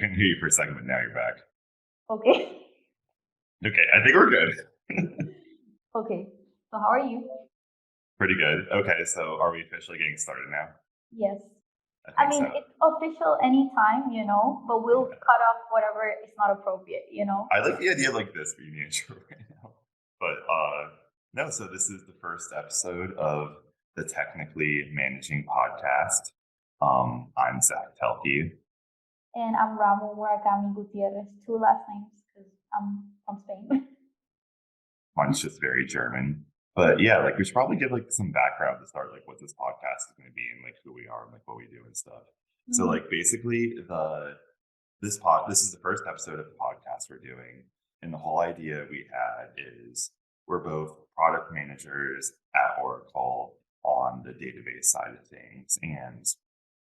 couldn't hear you for a second, but now you're back. Okay. Okay, I think we're good. Okay. So how are you? Pretty good. Okay, so are we officially getting started now? Yes. I I think mean, so. it's official anytime, but we'll Yeah. cut off whatever is not appropriate. I like the idea of like this being the intro right now. But no, so this is the first episode of the Technically Managing podcast. I'm Zach Telke. And I'm Ramu Gutierrez, two last names because I'm from Spain. Mine's just very German. But yeah, like we should probably give like some background to start, like what this podcast is going to be and like who we are and like what we do and stuff. So Mhm. like basically this is the first episode of the podcast we're doing, and the whole idea we had is we're both product managers at Oracle on the database side of things, and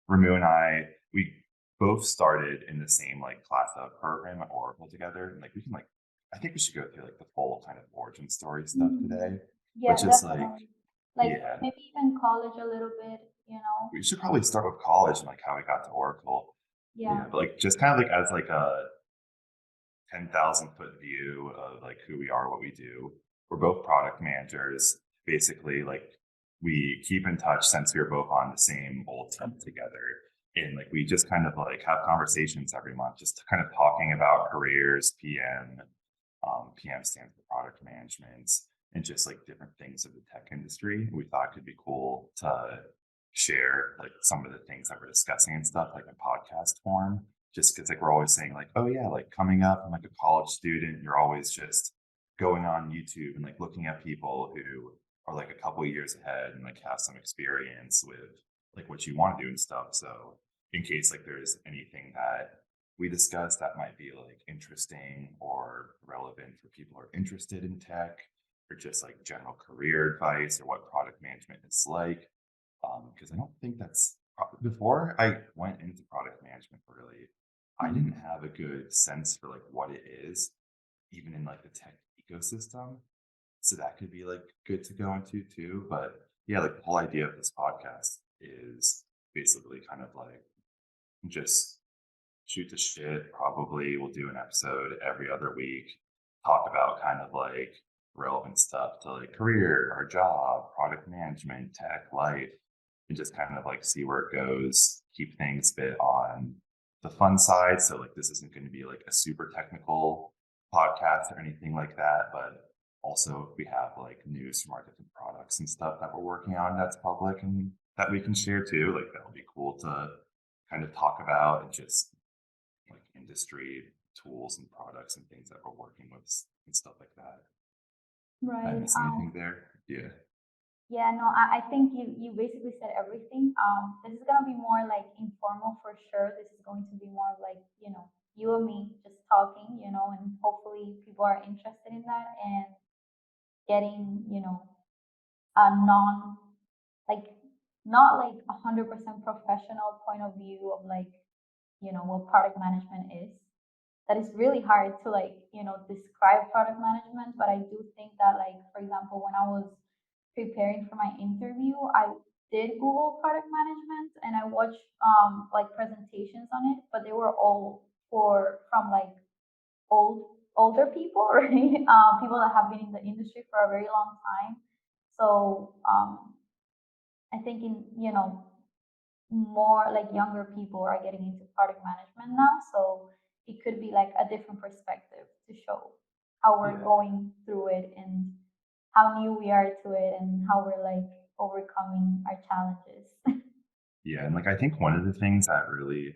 Ramu and we both started in the same like class of program at Oracle together, and like we can like I think we should go through like the full kind of origin story stuff Mhm. today, but Yeah, just like definitely. Like yeah, maybe even college a little bit. we should probably start with college and like how we got to Oracle. Yeah. Yeah, but like just kind of like as like a 10,000-foot view of like who we are, what we do. We're both product managers. Basically, like we keep in touch since we were both on the same old team together. And like we just kind of like have conversations every month, just kind of talking about careers, PM. PM stands for product management, and just like different things of the tech industry. We thought it could be cool to share like some of the things that we're discussing and stuff like in podcast form, just because like we're always saying like, oh yeah, like coming up, I'm like a college student, you're always just going on YouTube and like looking at people who are like a couple of years ahead and like have some experience with like what you want to do and stuff. So in case like there's anything that we discuss that might be like interesting or relevant for people who are interested in tech, or just like general career advice or what product management is like, because I don't think that's before I went into product management really, I didn't Mhm. have a good sense for like what it is, even in like the tech ecosystem. So that could be like good to go into too. But yeah, like the whole idea of this podcast is basically kind of like just shoot the shit. Probably we'll do an episode every other week, talk about kind of like relevant stuff to like career, our job, product management, tech, life, and just kind of like see where it goes. Keep things a bit on the fun side. So like this isn't going to be like a super technical podcast or anything like that, but also we have like news from our different products and stuff that we're working on that's public and that we can share too. Like that would be cool to kind of talk about, and just like industry tools and products and things that we're working with and stuff like that. Did I Right. miss anything there? Yeah. Yeah, no, I think you basically said everything. This is gonna be more like informal for sure. This is going to be more like, you and me just talking, and hopefully people are interested in that and getting, a like, not like 100% professional point of view of like, what product management is. That is really hard to like, describe product management, but I do think that like, for example, when I was preparing for my interview, I did Google product management and I watched like presentations on it, but they were all from like older people, right? People that have been in the industry for a very long time. So I think more like younger people are getting into product management now. So it could be like a different perspective to show how we're Yeah. going through it and how new we are to it and how we're like overcoming our challenges. Yeah. And like I think one of the things that really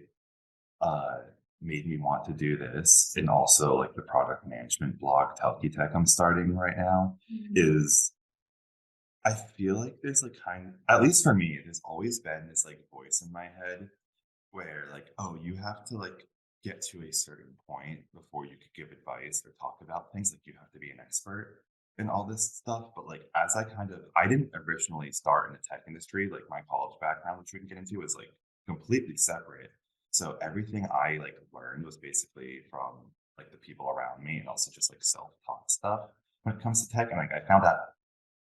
uh made me want to do this, and also like the product management blog Telky Tech I'm starting right now, Mhm. is I feel like there's like at least for me, there's always been this like voice in my head where like, oh, you have to like get to a certain point before you could give advice or talk about things. Like you have to be an expert in all this stuff. But like as I didn't originally start in the tech industry, like my college background, which we can get into, is like completely separate. So everything I like learned was basically from like the people around me, and also just like self-taught stuff when it comes to tech. And like I found that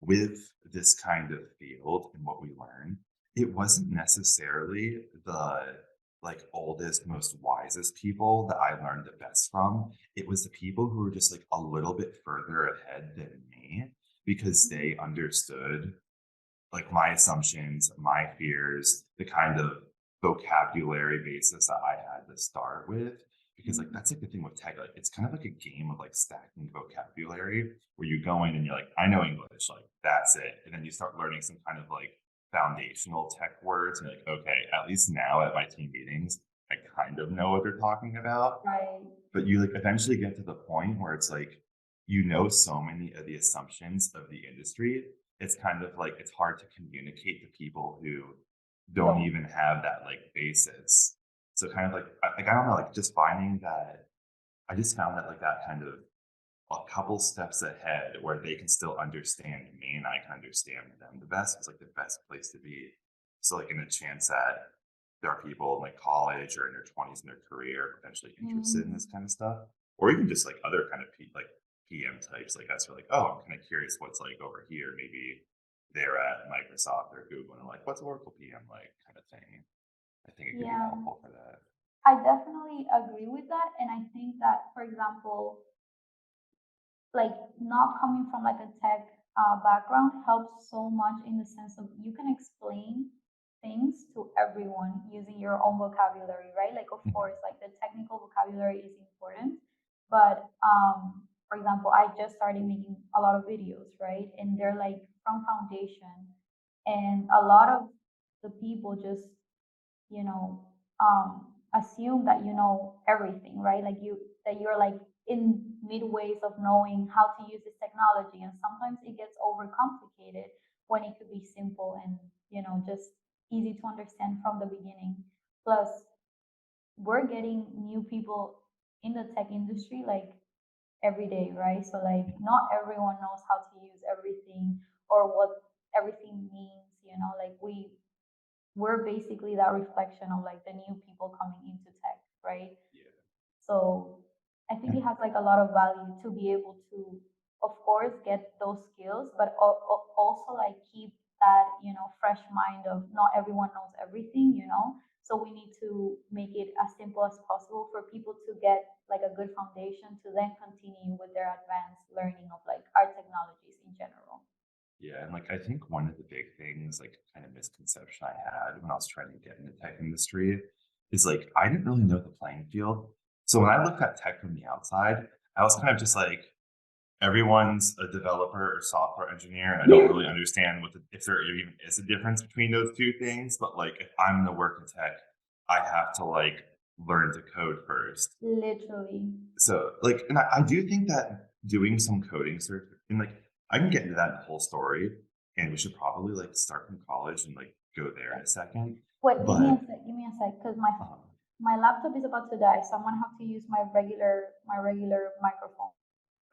with this kind of field and what we learn, it wasn't necessarily the like oldest, most wisest people that I learned the best from. It was the people who were just like a little bit further ahead than me because Mhm. they understood like my assumptions, my fears, the kind of vocabulary basis that I had to start with. Because like Mhm. that's like the thing with tech, like it's kind of like a game of like stacking vocabulary where you go in and you're like, I know English, like that's it. And then you start learning some kind of like foundational tech words, and you're like, okay, at least now at my team meetings, I kind of know what they're talking about. Right. But you like eventually get to the point where it's like you know so many of the assumptions of the industry. It's kind of like it's hard to communicate to people who don't Don't. even have that like basis. So kind of like I don't know, like just finding that I just found that like that kind of a couple steps ahead where they can still understand me and I can understand them the best is like the best place to be. So like in a chance that there are people in like college or in their 20s in their career potentially interested in Mhm. this kind of stuff, or even just like other kind of like PM types like us are like, oh, I'm kind of curious what's like over here. Maybe they're at Microsoft or Google and like, what's Oracle PM like kind of thing. I think it could be Yeah, helpful for that. I definitely agree with that. And I think that, for example, like not coming from like a tech background helps so much in the sense of you can explain things to everyone using your own vocabulary, right? Like, of Mhm. course, like the technical vocabulary is important, but for example, I just started making a lot of videos, right? And they're like from foundation, and a lot of the people just you know, assume that you know everything, right? Like that you're like in midways of knowing how to use this technology, and sometimes it gets overcomplicated when it could be simple and just easy to understand from the beginning. Plus, we're getting new people in the tech industry like every day, right? So like not everyone knows how to use everything or what everything means, like we're basically that reflection of like the new people coming into tech, right? Yeah. So I think And it has like a lot of value to be able to, of course, get those skills, but also like keep that, fresh mind of not everyone knows everything. So we need to make it as simple as possible for people to get like a good foundation to then continue with their advanced learning of like our technologies in general. yeah, and like I think one of the big things, like kind of misconception I had when I was trying to get in the tech industry is like I didn't really know the playing field. So when I looked at tech from the outside, I was kind of just like everyone's a developer or software engineer, and I don't really understand if there even is a difference between those two things. But like if I'm in the work in tech, I have to like learn to code first. Literally. So like, and I do think that doing some coding cert and like I can get into that whole story, and we should probably like start from college and like go there in a second. Wait, But give me a sec, because my um, my laptop is about to die, so I'm gonna have to use my regular microphone.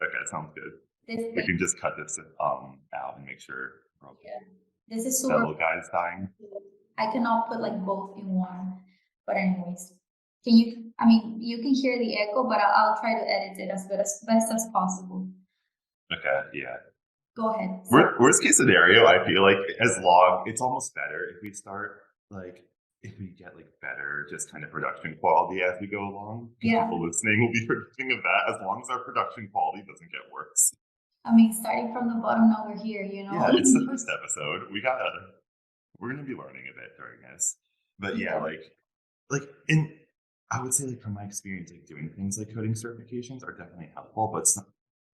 okay, sounds good. This We thing, can just cut this out and make sure we're okay. yeah, this is That super. little guy's dying. I cannot put like both in one. But anyways, can you? I mean, you can hear the echo, but I'll try to edit it as good as best as possible. Okay, yeah. Go ahead. So Worst case scenario, I feel like as long it's almost better if we start like if we get like better just kind of production quality as we go along because yeah, people listening will be forgiving of that as long as our production quality doesn't get worse. I mean, starting from the bottom, now we're here. You Yeah, know. it's the first episode. We're gonna be learning a bit during this. But yeah, Yeah. like in I would say like from my experience, like doing things like coding certifications are definitely helpful, but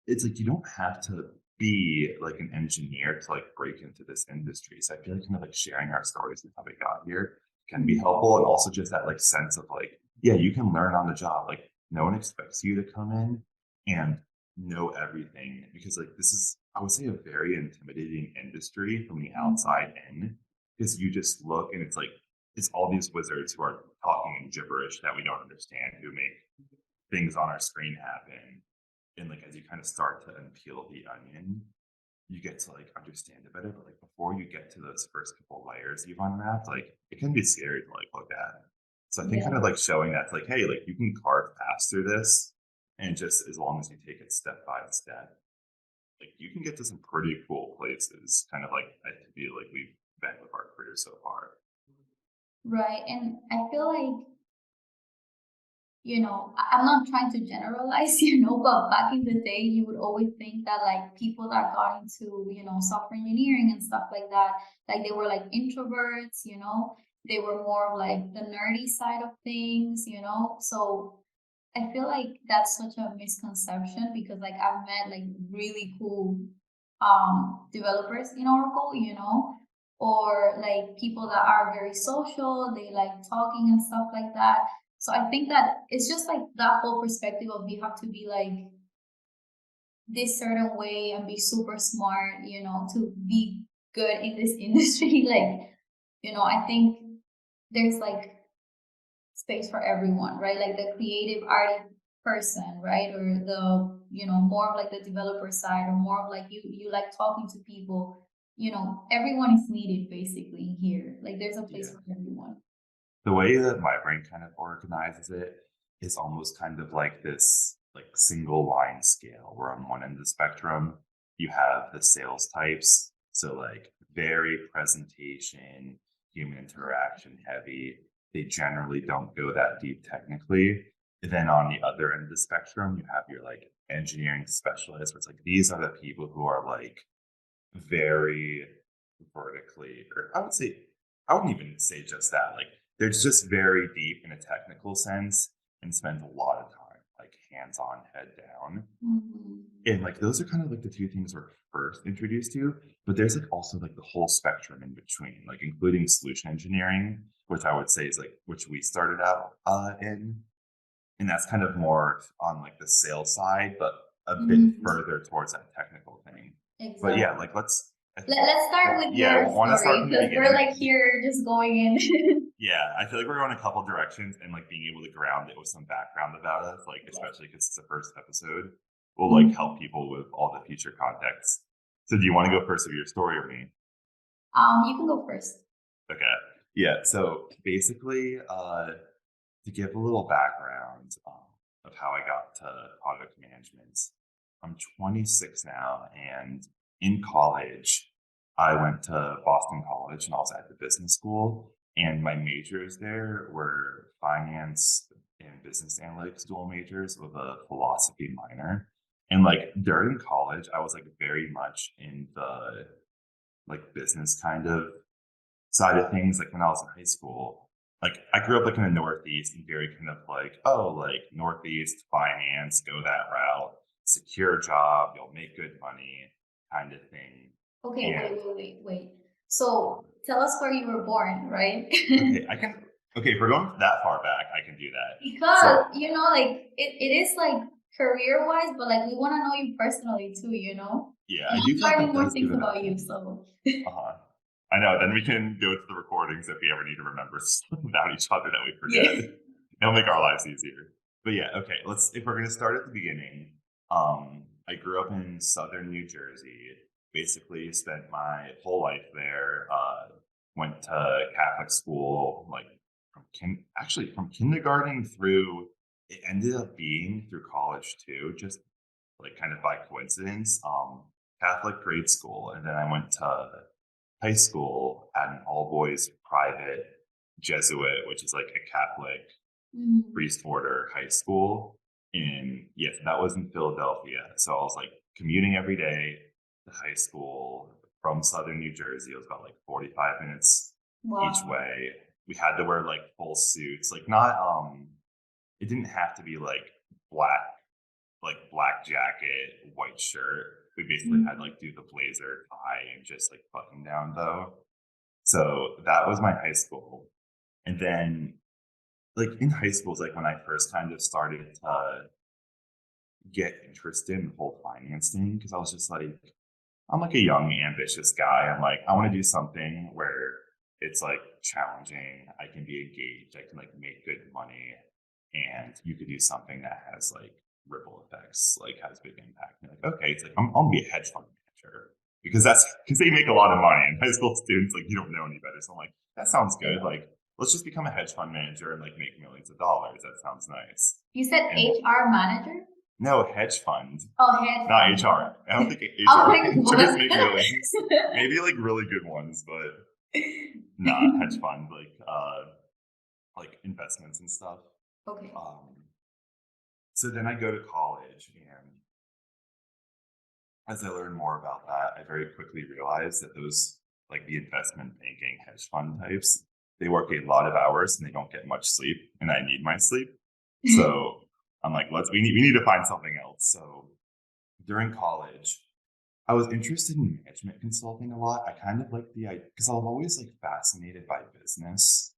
it's like you don't have to be like an engineer to like break into this industry. So I feel like kind of like sharing our stories and how we got here can be Mhm. helpful. And also just that like sense of like, yeah, you can learn on the job. Like no one expects you to come in and know everything because like this is I would say a very intimidating industry from the Mhm. outside in because you just look and it's like it's all these wizards who are talking in gibberish that we don't understand who make things on our screen happen. And like as you kind of start to unpeel the onion, you get to like understand it better. But like before you get to those first couple layers you've unwrapped, like it can be scary to like look at. So I think kind Yeah. of like showing that's like, hey, like you can carve past through this, and just as long as you take it step by step, like you can get to some pretty cool places. Kind of like I feel like we've been with our career so far. Right. And I feel like I'm not trying to generalize, but back in the day, you would always think that like people that got into, software engineering and stuff like that, like they were like introverts, they were more of like the nerdy side of things, So I feel like that's such a misconception because like I've met like really cool developers in Oracle, or like people that are very social, they like talking and stuff like that. So I think that it's just like that whole perspective of you have to be like this certain way and be super smart, to be good in this industry. Like, I think there's like space for everyone, right? Like the creative arty person, right? Or the, more of like the developer side, or more of like you like talking to people. Everyone is needed basically here. Like there's a place Yeah. for everyone. The way that my brain kind of organizes it is almost kind of like this like single line scale where on one end of the spectrum you have the sales types, so like very presentation, human interaction heavy. They generally don't go that deep technically. And then on the other end of the spectrum you have your like engineering specialists, where it's like these are the people who are like very vertically, or I wouldn't even say just that. Like, they're just very deep in a technical sense and spend a lot of time, like, hands on, head down. Mhm. And like, those are kind of like the two things we're first introduced to. But there's like also like the whole spectrum in between, like, including solution engineering, which I would say is like, which we started out in. And that's kind of more on like the sales side, but a bit Mhm. further towards that technical thing. But yeah, Exactly. like let's Let's start with yeah, your want to start story from the because we're beginning. like here just going in. Yeah, I feel like we're going a couple directions, and like being able to ground it with some background about us, like Yes. especially because it's the first episode, will like help Mhm. people with all the future context. So do you want to go first with your story or me? You can go first. Okay. Yeah. So basically, to give a little background of how I got to product management, I'm 26 now, and in college, I went to Boston College and I was at the business school. And my majors there were finance and business analytics dual majors with a philosophy minor. And like during college, I was like very much in the like business kind of side of things. Like when I was in high school, like I grew up like in the Northeast and very kind of like, oh, like Northeast finance, go that route, secure job, you'll make good money kind of thing. Okay, And wait. So tell us where you were born, right? okay, okay, if we're going that far back, I can do that. Because, So like it is like career wise, but like we want to know you personally too, yeah, And I do I'm feel like learning that more does give things it about you, away. so Uh-huh. I know. Then we can go to the recordings if we ever need to remember stuff about each other that we yeah. forget. It'll make our lives easier. But yeah, okay. If we're gonna start at the beginning, I grew up in southern New Jersey. Basically, spent my whole life there. Went to Catholic school, like actually from kindergarten through. It ended up being through college too, just like kind of by coincidence. Catholic grade school, and then I went to high school at an all boys private Jesuit, which is like a Catholic Mhm. priest order high school. And yes, that was in Philadelphia. So I was like commuting every day to high school from southern New Jersey. It was about like 45 minutes each Wow. way. We had to wear like full suits, like not, it didn't have to be black, like black jacket, white shirt. We basically had Mhm. like do the blazer tie and just like button down though. So that was my high school. And then like in high school is like when I first kind of started to get interested in the whole finance thing, because I was just like, I'm like a young, ambitious guy. I'm like, I want to do something where it's like challenging. I can be engaged. I can like make good money, and you could do something that has like ripple effects, like has big impact. And like, okay, it's like I'll be a hedge fund manager because they make a lot of money. And high school students, like, you don't know any better. So I'm like, that sounds good. Yeah. Like, let's just become a hedge fund manager and like make millions of dollars. That sounds nice. You said And HR manager? no, hedge fund, Oh, head not fund. HR. I don't think Oh HR my managers god. make millions. Maybe like really good ones, but not hedge fund, like investments and stuff. Okay. Um, So then I go to college, and as I learn more about that, I very quickly realized that those, like the investment banking hedge fund types, they work a lot of hours and they don't get much sleep, and I need my sleep. So I'm like, we need to find something else. So during college, I was interested in management consulting a lot. I kind of like the idea because I was always like fascinated by business,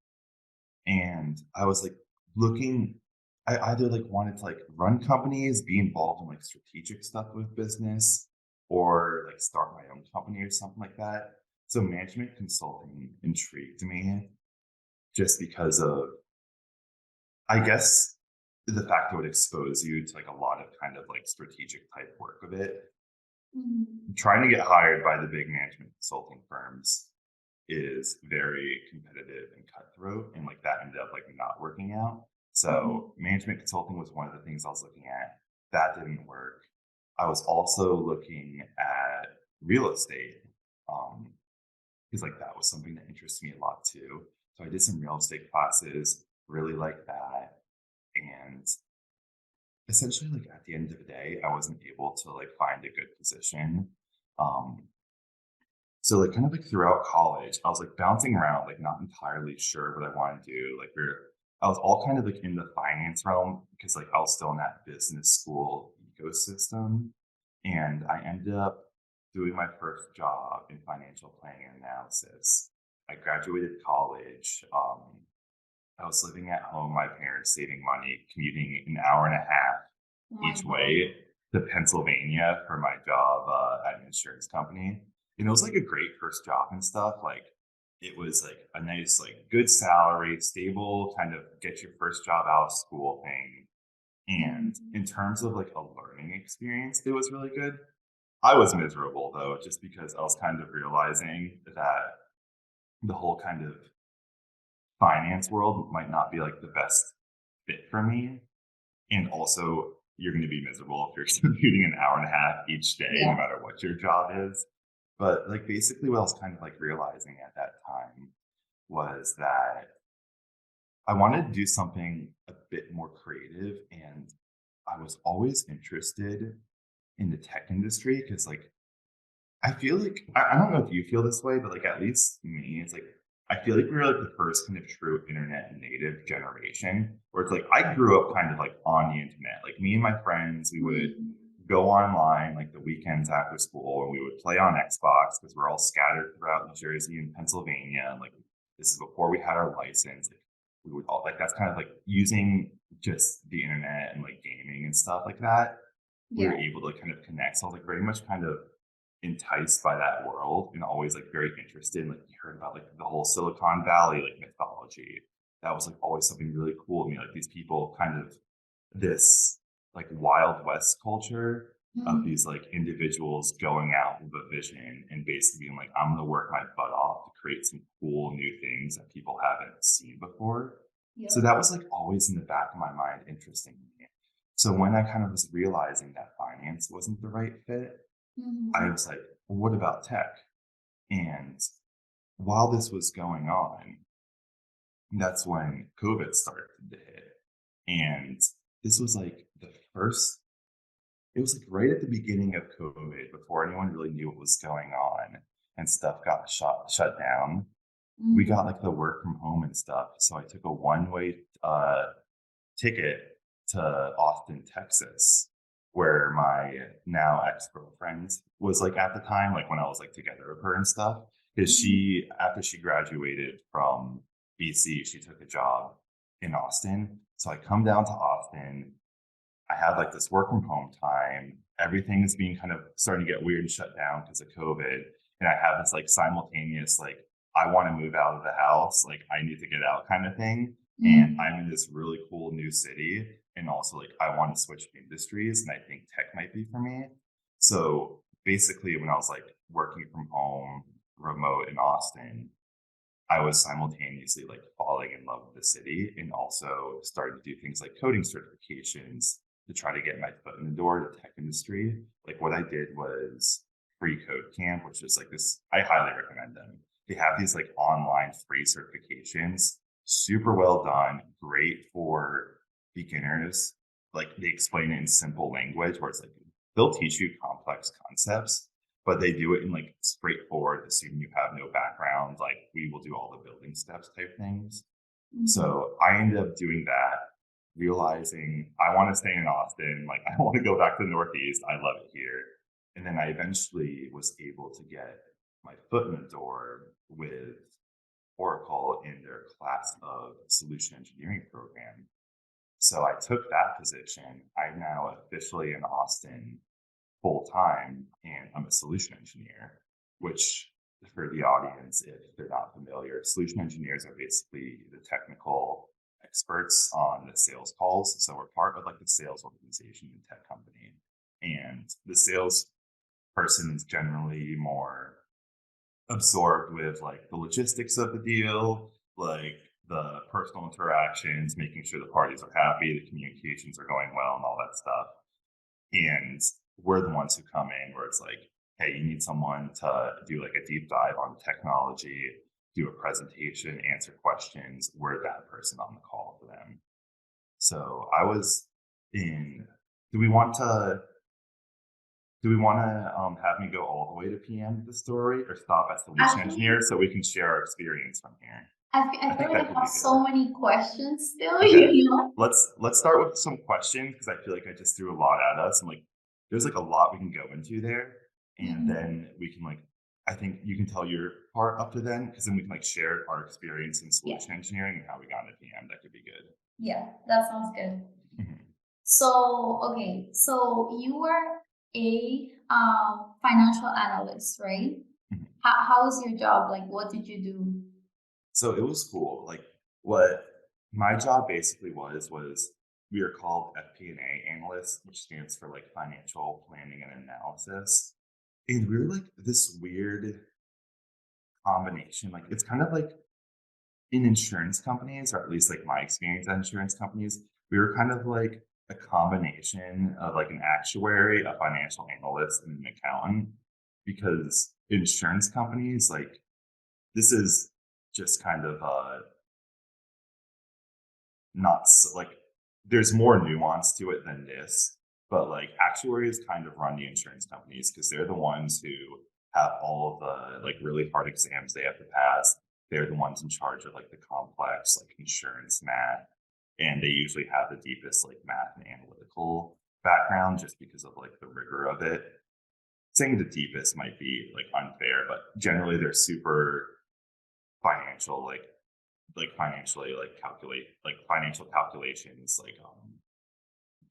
and I was like looking. I either like wanted to like run companies, be involved in like strategic stuff with business, or like start my own company or something like that. So management consulting intrigued me just because of, I guess, the fact it would expose you to like a lot of kind of like strategic type work of it. Mhm. Trying to get hired by the big management consulting firms is very competitive and cutthroat, and like that ended up like not working out. Mhm. So management consulting was one of the things I was looking at. That didn't work. I was also looking at real estate, um because like that was something that interests me a lot too. So I did some real estate classes, really like that. And essentially, like at the end of the day, I wasn't able to like find a good position. um so like kind of like throughout college, I was like bouncing around, like not entirely sure what I want to do. I was all kind of like in the finance realm because like I was still in that business school ecosystem. And I ended up doing my first job in financial planning and analysis. I graduated college. I was living at home, my parents saving money, commuting an hour and a half Oh my each God. way to Pennsylvania for my job at an insurance company. And it was like a great first job and stuff. Like it was like a nice, like good salary, stable, kind of get your first job out of school thing. And Mhm. in terms of like a learning experience, it was really good. I was miserable though, just because I was kind of realizing that the whole kind of finance world might not be like the best fit for me. And also, you're going to be miserable if you're commuting an hour and a half each day, no Yeah. matter what your job is. But like basically, what I was kind of like realizing at that time was that I wanted to do something a bit more creative. And I was always interested in the tech industry because like I feel like I don't know if you feel this way, but like at least me, it's like I feel like we were like the first kind of true internet native generation where it's like I grew up kind of like on the internet. Like me and my friends, we would Mhm. go online like the weekends after school and we would play on Xbox because we're all scattered throughout New Jersey and Pennsylvania. And like this is before we had our license. Like we would all like that's kind of like using just the internet and like gaming and stuff like that. We were Yeah. able to kind of connect. So I was like very much kind of enticed by that world and always like very interested. Like you heard about like the whole Silicon Valley like mythology. That was like always something really cool to me. Like these people kind of this like Wild West culture of these Mhm. like individuals going out with a vision and basically being like, I'm gonna work my butt off to create some cool new things that people haven't seen before. So Yep. that was like always in the back of my mind, interesting to me. So when I kind of was realizing that finance wasn't the right fit, I Mhm. was like, well, what about tech? And while this was going on, that's when COVID started to hit. And this was like the first, it was like right at the beginning of COVID before anyone really knew what was going on and stuff got shut down. We got Mhm. like the work from home and stuff. So I took a one-way ticket to Austin, Texas, where my now ex girlfriend was like at the time, like when I was like together with her and stuff. Because Mhm. after she graduated from BC, she took a job in Austin. So I come down to Austin. I have like this work from home time. Everything is being kind of starting to get weird and shut down because of COVID. And I have this like simultaneous, like, I want to move out of the house. Like, I need to get out kind of thing. And Mhm. I'm in this really cool new city. And also, like, I want to switch industries. And I think tech might be for me. So basically, when I was like working from home, remote in Austin, I was simultaneously like falling in love with the city and also started to do things like coding certifications to try to get my foot in the door to the tech industry. Like what I did was free code camp, which is like this, I highly recommend them. They have these like online free certifications, super well done, great for beginners. like they explain it in simple language where it's like they'll teach you complex concepts, but they do it in like straightforward, assuming you have no background, like we will do all the building steps type things. Mhm. So I ended up doing that, realizing I want to stay in Austin. Like I want to go back to the Northeast. I love it here. And then I eventually was able to get my foot in the door with Oracle in their class of solution engineering program. So I took that position. I'm now officially in Austin full time and I'm a solution engineer, which for the audience, if they're not familiar, solution engineers are basically the technical experts on the sales calls. So we're part of like the sales organization in tech company. And the sales person is generally more absorbed with like the logistics of the deal, like the personal interactions, making sure the parties are happy, the communications are going well, and all that stuff. And we're the ones who come in where it's like, hey, you need someone to do like a deep dive on technology, do a presentation, answer questions. We're that person on the call for them. So I was in. Do we want to? Do we want to have me go all the way to PM with the story, or stop at solution Actually, engineer so we can share our experience from here? I I feel think like that I could be have so good. many questions still, Okay, you know? let's start with some questions because I feel like I just threw a lot at us. And like, there's like a lot we can go into there, and Mhm. then we can like, I think you can tell your part up to then because then we can like share our experience in Yeah, solution engineering and how we got into PM. That could be good. yeah, that sounds good. Mhm, So, okay, so you were a financial analyst, right? mhm. How was your job? Like, what did you do? So it was cool. Like what my job basically was we are called FP&A analysts, which stands for like financial planning and analysis. And we were like this weird combination. Like it's kind of like in insurance companies, or at least like my experience at insurance companies, we were kind of like a combination of like an actuary, a financial analyst, and an accountant. Because insurance companies, like this is just kind of not so, like there's more nuance to it than this, but like actuaries kind of run the insurance companies because they're the ones who have all of the like really hard exams they have to pass. They're the ones in charge of like the complex like insurance math, and they usually have the deepest like math and analytical background just because of like the rigor of it. Saying the deepest might be like unfair, but generally they're super financial, like financially like calculate like financial calculations like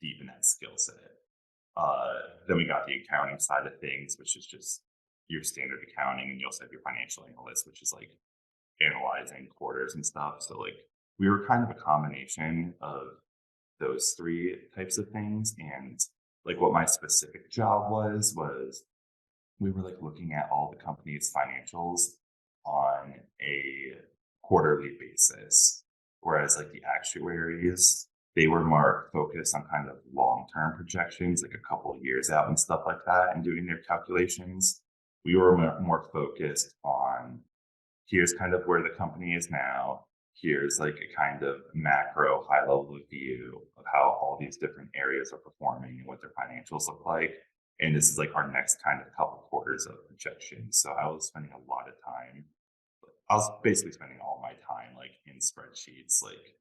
deep in that skill set. Then we got the accounting side of things, which is just your standard accounting, and you also have your financial analyst, which is like analyzing quarters and stuff. So like we were kind of a combination of those three types of things. And like what my specific job was we were like looking at all the company's financials on a quarterly basis. Whereas like the actuaries, they were more focused on kind of long-term projections, like a couple of years out and stuff like that, and doing their calculations. We were more focused on here's kind of where the company is now. Here's like a kind of macro high level view of how all these different areas are performing and what their financials look like. And this is like our next kind of couple quarters of projections. So I was spending a lot of time. I was basically spending all my time like in spreadsheets, like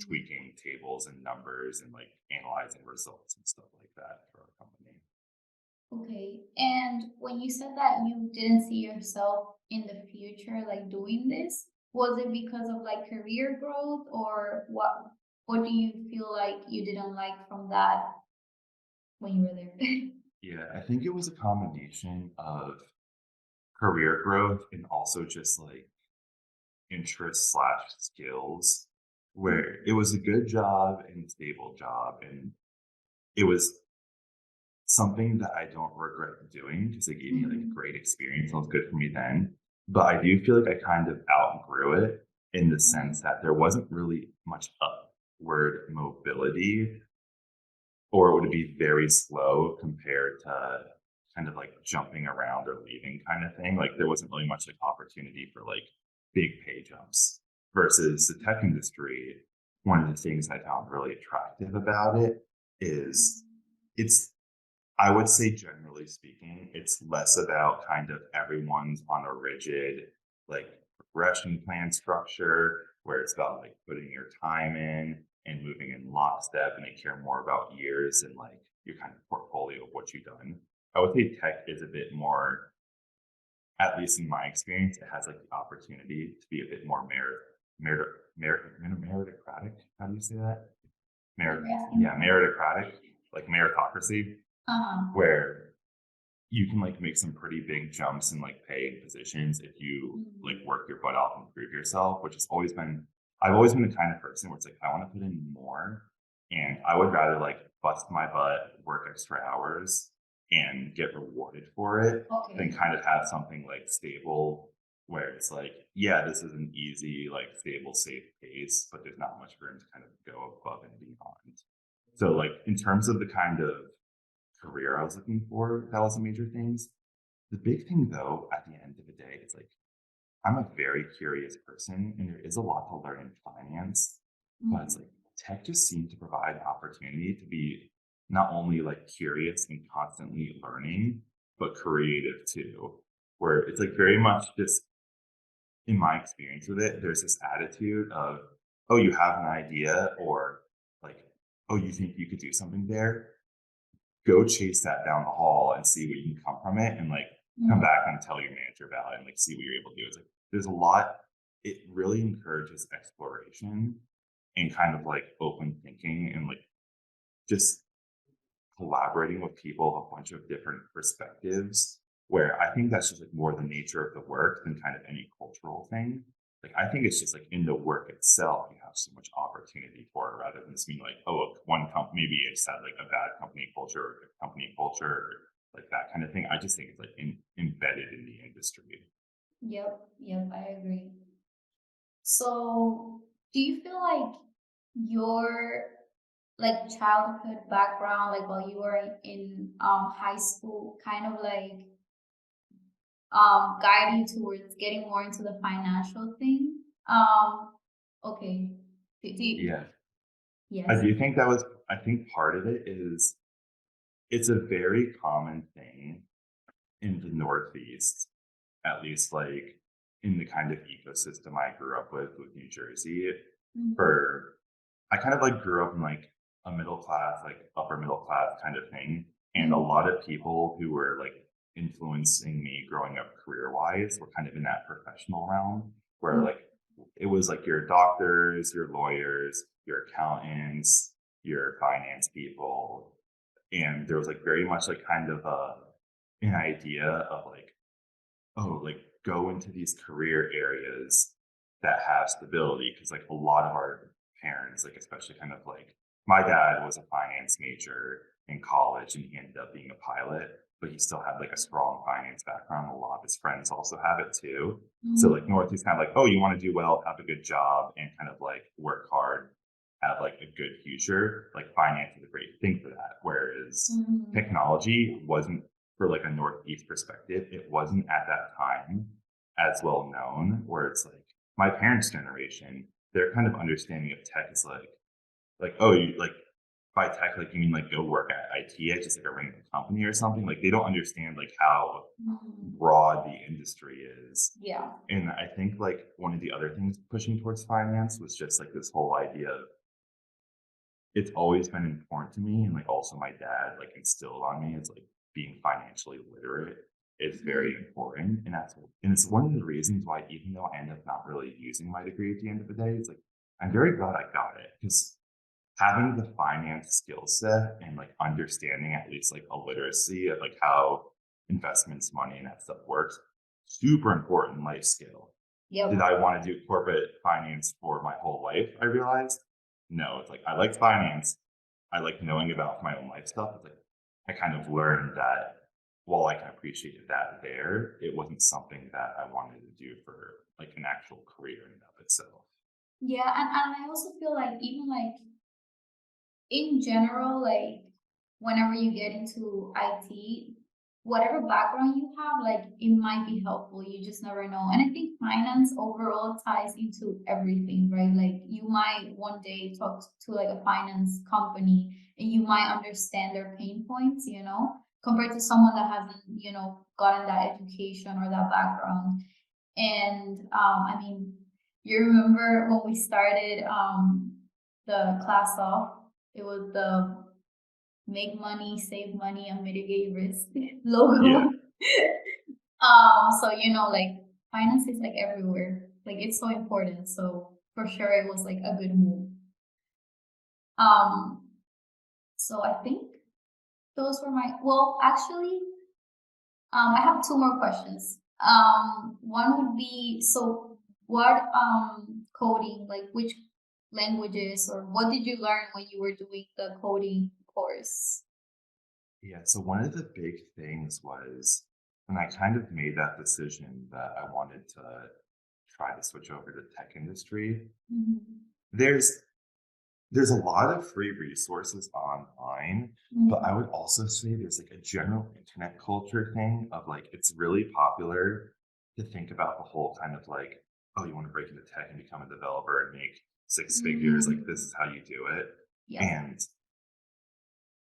tweaking tables and numbers and like analyzing results and stuff like that for our company. Okay. And when you said that you didn't see yourself in the future like doing this, was it because of like career growth or what do you feel like you didn't like from that when you were there? Yeah, I think it was a combination of career growth and also just like interest slash skills where it was a good job and stable job and it was something that I don't regret doing because it gave me like a Mhm. great experience and it was good for me then. But I do feel like I kind of outgrew it in the sense Mhm. that there wasn't really much upward mobility or it would be very slow compared to kind of like jumping around or leaving kind of thing. Like there wasn't really much like opportunity for like big pay jumps versus the tech industry. One of the things I found really attractive about it is it's I would say generally speaking, it's less about kind of everyone's on a rigid like progression plan structure where it's about like putting your time in and moving in lockstep and they care more about years and like your kind of portfolio of what you've done. I would say tech is a bit more, at least in my experience, it has like the opportunity to be a bit more merit, meritocratic. How do you say that? Merit, You're asking yeah, for? meritocratic, like meritocracy, Uh-huh. where you can like make some pretty big jumps in like pay and positions if you like Mhm. work your butt off and prove yourself, which has always been I've always been the kind of person where it's like I want to put in more and I would rather like bust my butt, work extra hours and get rewarded for it than Okay. kind of have something like stable where it's like, yeah, this is an easy, like stable, safe pace, but there's not much room to kind of go above and beyond. So like in terms of the kind of career I was looking for that was a major things. The big thing though, at the end of the day, it's like I'm a very curious person and there is a lot to learn in finance, but it's Mhm. like tech just seemed to provide an opportunity to be not only like curious and constantly learning, but creative too. Where it's like very much just in my experience with it, there's this attitude of, oh, you have an idea or like, oh, you think you could do something there? Go chase that down the hall and see what you can come from it and like come Mhm. back and tell your manager about it and like see what you're able to do. It's like there's a lot, it really encourages exploration and kind of like open thinking and like just collaborating with people, a bunch of different perspectives, where I think that's just like more the nature of the work than kind of any cultural thing. Like I think it's just like in the work itself, you have so much opportunity for it rather than just being like, oh, one company, maybe it's had like a bad company culture or good company culture or like that kind of thing. I just think it's like embedded in the industry. Yep, yep, I agree. So, do you feel like your like childhood background, like while you were in high school, kind of like guide you towards getting more into the financial thing? Okay. Yeah. I Yes. do think that was, I think part of it is it's a very common thing in the Northeast, at least like in the kind of ecosystem I grew up with New Jersey, Mhm. for I kind of like grew up in like a middle class, like upper middle class kind of thing. And a Mhm. lot of people who were like influencing me growing up career wise were kind of in that professional realm where Mhm. like it was like your doctors, your lawyers, your accountants, your finance people. And there was like very much like kind of an idea of like, oh, like go into these career areas that have stability. Cause like a lot of our parents, like especially kind of like my dad was a finance major in college and he ended up being a pilot, but he still had like a strong finance background. A lot of his friends also have it too. So like Mhm. Northeast kind of like, oh, you want to do well, have a good job and kind of like work hard, have like a good future. Like finance is a great thing for that. Whereas Mhm. technology wasn't for like a Northeast perspective, it wasn't at that time as well known, where it's like my parents' generation, their kind of understanding of tech is like, oh, you like by tech, like you mean like go work at IT at just like a random company or something. Like they don't understand like how Mhm. broad the industry is. Yeah. And I think like one of the other things pushing towards finance was just like this whole idea of it's always been important to me and like also my dad like instilled on me is like being financially literate is very Mhm. important and it's one of the reasons why even though I end up not really using my degree at the end of the day it's like I'm very glad I got it because having the finance skill set and like understanding at least like a literacy of like how investments money and that stuff works super important life skill. Did Yep. I want to do corporate finance for my whole life? I realized no. It's like I liked finance. I like knowing about my own life stuff. It's like I kind of learned that while I can appreciate that there, it wasn't something that I wanted to do for like an actual career in and of itself. Yeah, and I also feel like even like in general, like whenever you get into IT, whatever background you have, like it might be helpful. You just never know. And I think finance overall ties into everything, right? Like you might one day talk to like a finance company and you might understand their pain points, compared to someone that hasn't, gotten that education or that background. And I mean, you remember when we started the class off, it was the make money, save money, and mitigate risk Yeah. logo. So like finance is like everywhere. Like it's so important. So for sure it was like a good move. Um, so I think those were my well, actually, I have two more questions. One would be so what coding, like which languages or what did you learn when you were doing the coding course? Yeah. So one of the big things was when I kind of made that decision that I wanted to try to switch over to tech industry, Mhm. there's there's a lot of free resources online, but I Mhm. would also say there's like a general internet culture thing of like it's really popular to think about the whole kind of like, oh, you want to break into tech and become a developer and make six figures, like this Mm. is how you do it. Yeah. And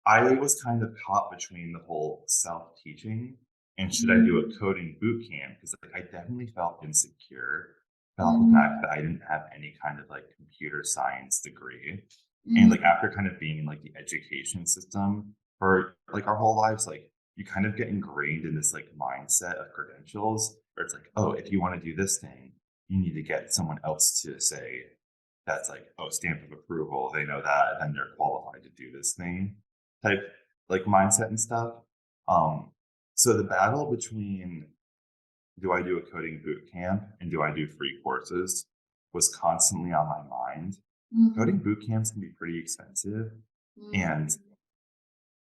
I was kind of caught between the whole self-teaching and should I do a Mm. coding boot camp? Because like I definitely felt insecure about the fact Mhm. that I didn't have any kind of like computer science degree. And like Mhm. after kind of being in like the education system for like our whole lives, like you kind of get ingrained in this like mindset of credentials where it's like, oh, if you want to do this thing, you need to get someone else to say that's like, oh, stamp of approval. They know that, then they're qualified to do this thing type like mindset and stuff. Um, so the battle between do I do a coding boot camp and do I do free courses was constantly on my mind. Coding Mhm. boot camps can be pretty expensive. And Mm.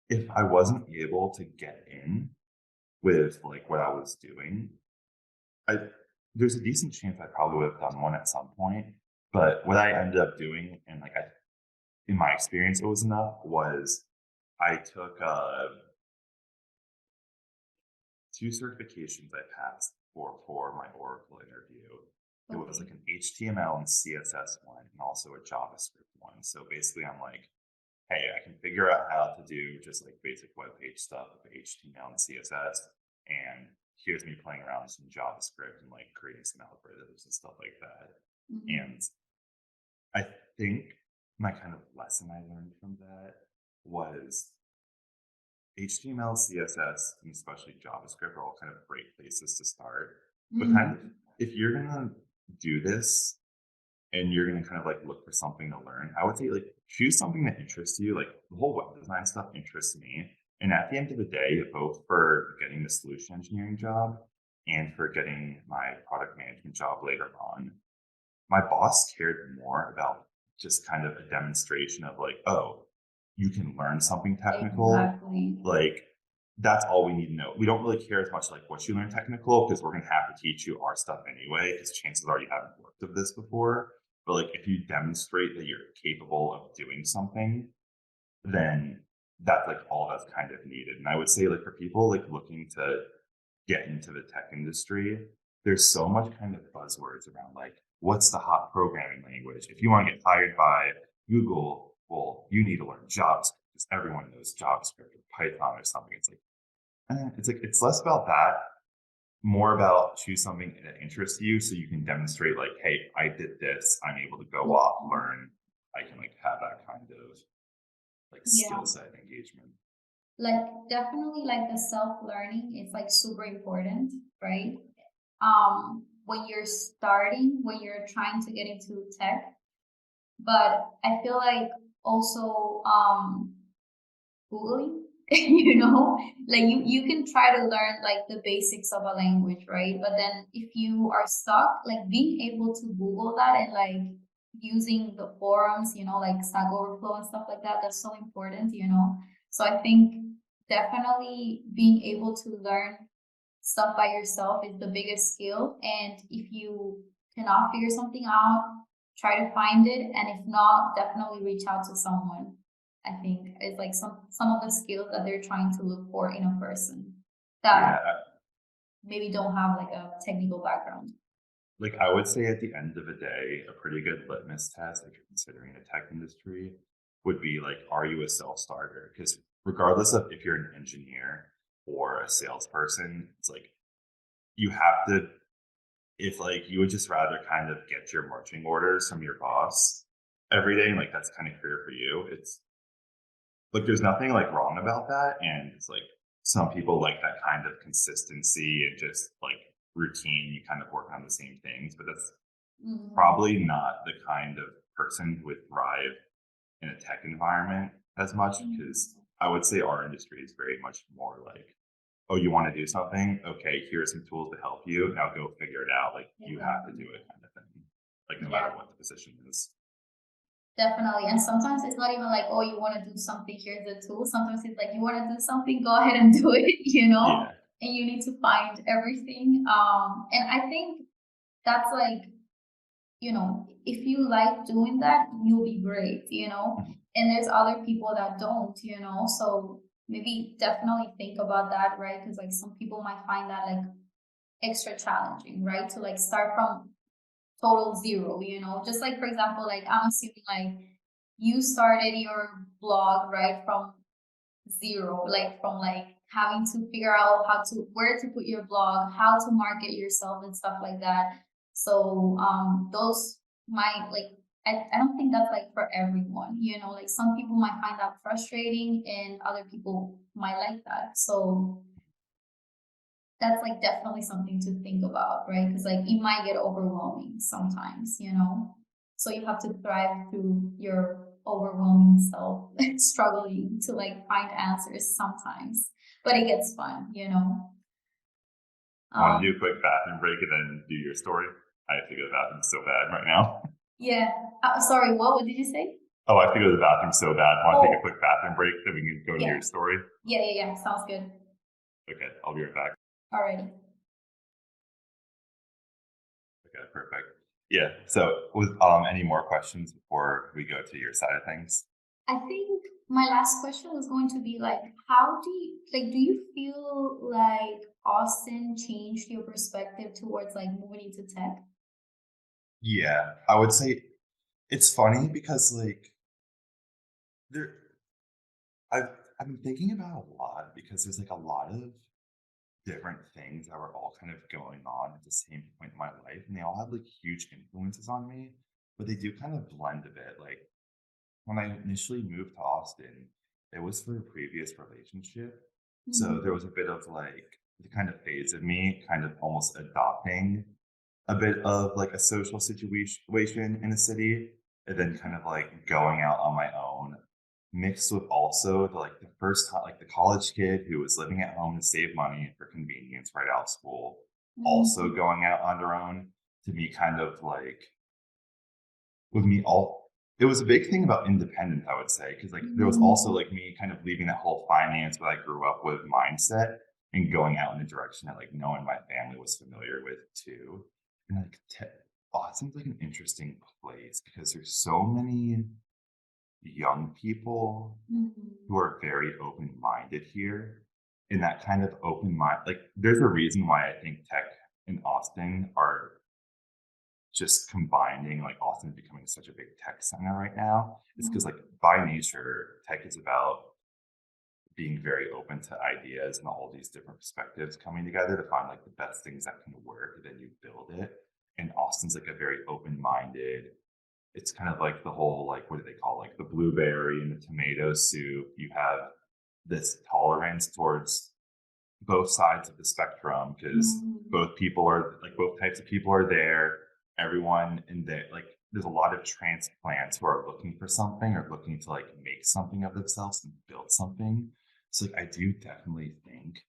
if I wasn't able to get in with like what I was doing, I there's a decent chance I probably would have done one at some point. But what I ended up doing, and like I in my experience it was enough, was I took 2 certifications I passed for my Oracle interview. It was Okay. like an HTML and CSS one and also a JavaScript one. So basically, I'm like, hey, I can figure out how to do just like basic web page stuff with HTML and CSS. And here's me playing around with some JavaScript and like creating some algorithms and stuff like that. And Mhm. I think my kind of lesson I learned from that was HTML, CSS, and especially JavaScript are all kind of great places to start. But kind of Mhm. if you're gonna do this and you're gonna kind of like look for something to learn, I would say like choose something that interests you. Like the whole web design stuff interests me. And at the end of the day, both for getting the solution engineering job and for getting my product management job later on, my boss cared more about just kind of a demonstration of like, oh, you can learn something technical. Exactly. Like that's all we need to know. We don't really care as much like what you learn technical because we're gonna have to teach you our stuff anyway, because chances are you haven't worked with this before. But like if you demonstrate that you're capable of doing something, then that's like all that's kind of needed. And I would say like for people like looking to get into the tech industry, there's so much kind of buzzwords around like, what's the hot programming language? If you want to get hired by Google, well, you need to learn JavaScript because everyone knows JavaScript or Python or something. It's like it's less about that, more about choose something that interests you so you can demonstrate like, hey, I did this. I'm able to go off, learn. I can like have that kind of like Yeah. skill set engagement. Like definitely like the self-learning is like super important, right? When you're starting, when you're trying to get into tech, but I feel like also Googling, like you can try to learn like the basics of a language, right? But then if you are stuck, like being able to Google that and like using the forums, like Stack Overflow and stuff like that, that's so important. So I think definitely being able to learn stuff by yourself is the biggest skill. And if you cannot figure something out, try to find it. And if not, definitely reach out to someone. I think is like some of the skills that they're trying to look for in a person Yeah, that maybe don't have like a technical background. like I would say at the end of the day, a pretty good litmus test if you're considering the tech industry would be like, are you a self-starter? Because regardless of if you're an engineer or a salesperson, it's like you have to, if like you would just rather kind of get your marching orders from your boss every day, and like that's kind of clear for you. It's like there's nothing like wrong about that. And it's like some people like that kind of consistency and just like routine, you kind of work on the same things, but that's Mhm. probably not the kind of person who would thrive in a tech environment as much, because Mhm. I would say our industry is very much more like, oh, you want to do something? Okay, here are some tools to help you. Now go figure it out. Like you have to Exactly. do it kind of thing. Like no matter Yeah. what the position is. Definitely. And sometimes it's not even like, oh, you want to do something, here's the tool. Sometimes it's like, you want to do something, go ahead and do it, Yeah. and you need to find everything. And I think that's like, if you like doing that, you'll be great. Mhm. And there's other people that don't. So maybe definitely think about that, right? Because like some people might find that like extra challenging, right? To like start from total zero. Just like for example, like I'm assuming like you started your blog right from zero, like from like having to figure out how to where to put your blog, how to market yourself and stuff like that. So those might like I don't think that's like for everyone. Like some people might find that frustrating and other people might like that. So that's like definitely something to think about, right? Because like it might get overwhelming sometimes. So you have to thrive through your overwhelming self, struggling to like find answers sometimes, but it gets fun. Want to do a Um, quick bathroom break and then do your story? I have to go to the bathroom so bad right now. yeah. Sorry, what did you say? Oh, I have to go to the bathroom so bad. Want to take a Oh, quick bathroom break, then we can go to yeah, your story? yeah. Sounds good. Okay, I'll be right back. Alrighty. Okay, perfect. Yeah. So, with any more questions before we go to your side of things? I think my last question was going to be like, how do you feel like Austin changed your perspective towards like moving into tech? Yeah, I would say it's funny because like there, I've I've been thinking about a lot because there's like a lot of different things that were all kind of going on at the same point in my life, and they all had like huge influences on me, but they do kind of blend a bit. Like when I initially moved to Austin, it was for a previous relationship. So there Mhm. was a bit of like the kind of phase of me kind of almost adopting a bit of like a social situation in a city, and then kind of like going out on my own, mixed with also the first time, like the college kid who was living at home to save money for convenience right out of school, also Mhm. going out on their own, to me kind of like with me all it was a big thing about independence, I would say, because like there was also Mhm. like me kind of leaving that whole finance what I grew up with mindset and going out in a direction that like no one in my family was familiar with too. And like Austin's like an interesting place because there's so many young people Mhm. who are very open-minded here. And that kind of open mind, like there's a reason why I think tech in Austin are just combining, like Austin is becoming such a big tech center right now. It's because like Mhm. by nature, tech is about being very open to ideas and all these different perspectives coming together to find like the best things that can work. And then you build it. And Austin's like a very open-minded. It's kind of like the whole like what do they call like the blueberry and the tomato soup. You have this tolerance towards both sides of the spectrum because Mhm. both people are like both types of people are there. Everyone in there, like there's a lot of transplants who are looking for something or looking to like make something of themselves and build something. So like I do definitely think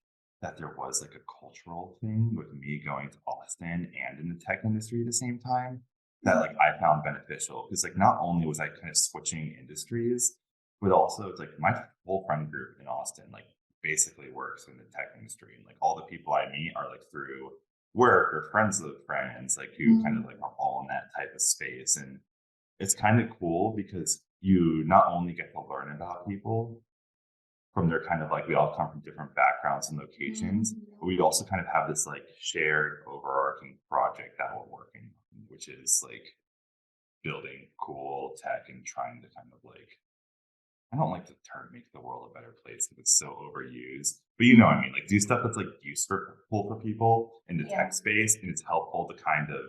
that there was like a cultural thing with me going to Austin and in the tech industry at the same time that like I found beneficial because like not only was I kind of switching industries, but also it's like my whole friend group in Austin, like basically works in the tech industry. And like all the people I meet are like through work or friends of friends, like who kind of Mhm. like are all in that type of space. And it's kind of cool because you not only get to learn about people from their kind of like we all come from different backgrounds and locations, but Mhm. we also kind of have this like shared overarching project that we're working on, which is like building cool tech and trying to kind of like I don't like the term "make the world a better place" because it's so overused. But you know what I mean? Like do stuff that's like useful for people in the Yeah. tech space, and it's helpful to kind of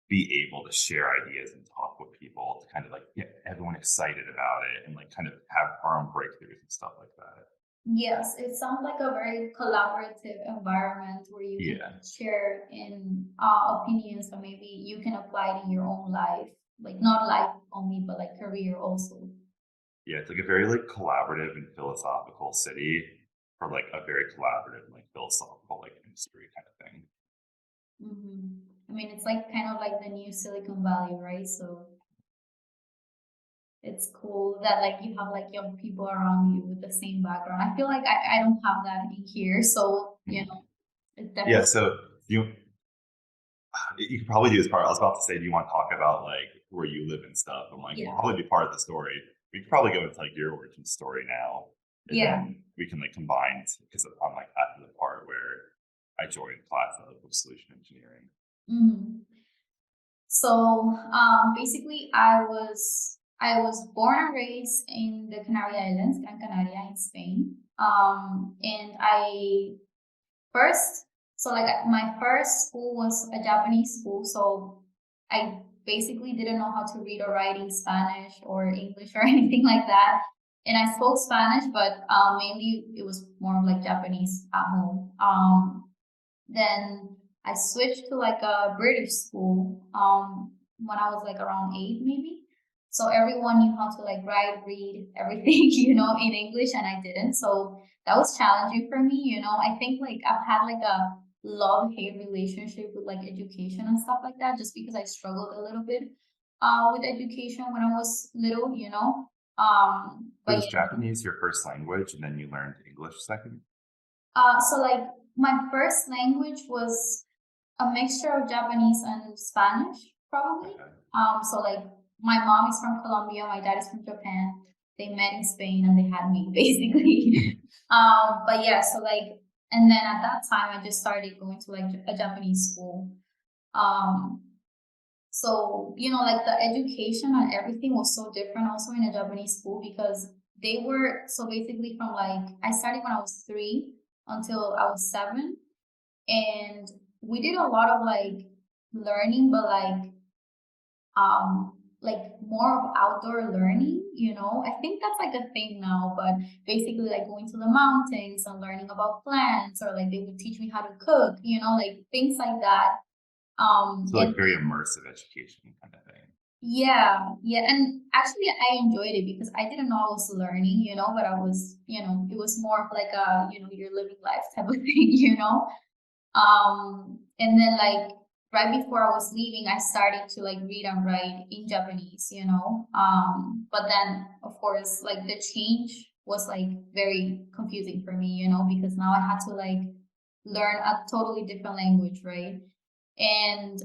be able to share ideas and talk with people to kind of like get everyone excited about it and like kind of have our own breakthroughs and stuff like that. Yes, it sounds like a very collaborative environment where you can Yeah. share in opinions, or maybe you can apply it in your own life, like not life only, but like career also. Yeah, it's like a very like collaborative and philosophical city for like a very collaborative and like philosophical like industry kind of thing. Hmm. I mean, it's like kind of like the new Silicon Valley, right? So it's cool that like you have like young people around you with the same background. I feel like I don't have that in here, so you Mhm. know, it's Yeah, definitely. so you could probably do this part. I was about to say, do you want to talk about like where you live and stuff? I'm like, Yeah, probably be part of the story. We could probably go into like your origin story now, and yeah. then we can like combine because I'm like at the part where I joined class of solution engineering. Hmm. So basically, I was born and raised in the Canary Islands, Gran Canaria, in Spain. And I first, so like my first school was a Japanese school, so I basically didn't know how to read or write in Spanish or English or anything like that. And I spoke Spanish, but mainly it was more of like Japanese at home. Then I switched to like a British school when I was like around 8 maybe. So everyone knew how to like write, read, everything, in English, and I didn't. So that was challenging for me. I think like I've had like a love-hate relationship with like education and stuff like that, just because I struggled a little bit with education when I was little. So But is Japanese your first language, and then you learned English second? so like my first language was a mixture of Japanese and Spanish, probably. Okay. So like my mom is from Colombia, my dad is from Japan. They met in Spain and they had me basically. But yeah, so like, and then at that time I just started going to like a Japanese school. Um, so like the education and everything was so different also in a Japanese school, because they were so basically from like I started when I was 3 until I was 7, and we did a lot of like learning, but like more of outdoor learning. I think that's like a thing now, but basically like going to the mountains and learning about plants, or like they would teach me how to cook, like things like that. So And like very immersive education kind of thing. yeah, yeah, and actually I enjoyed it because I didn't know I was learning, but I was, it was more of like you're living life type of thing. And then like right before I was leaving, I started to like read and write in Japanese. But then of course like the change was like very confusing for me, because now I had to like learn a totally different language, right? And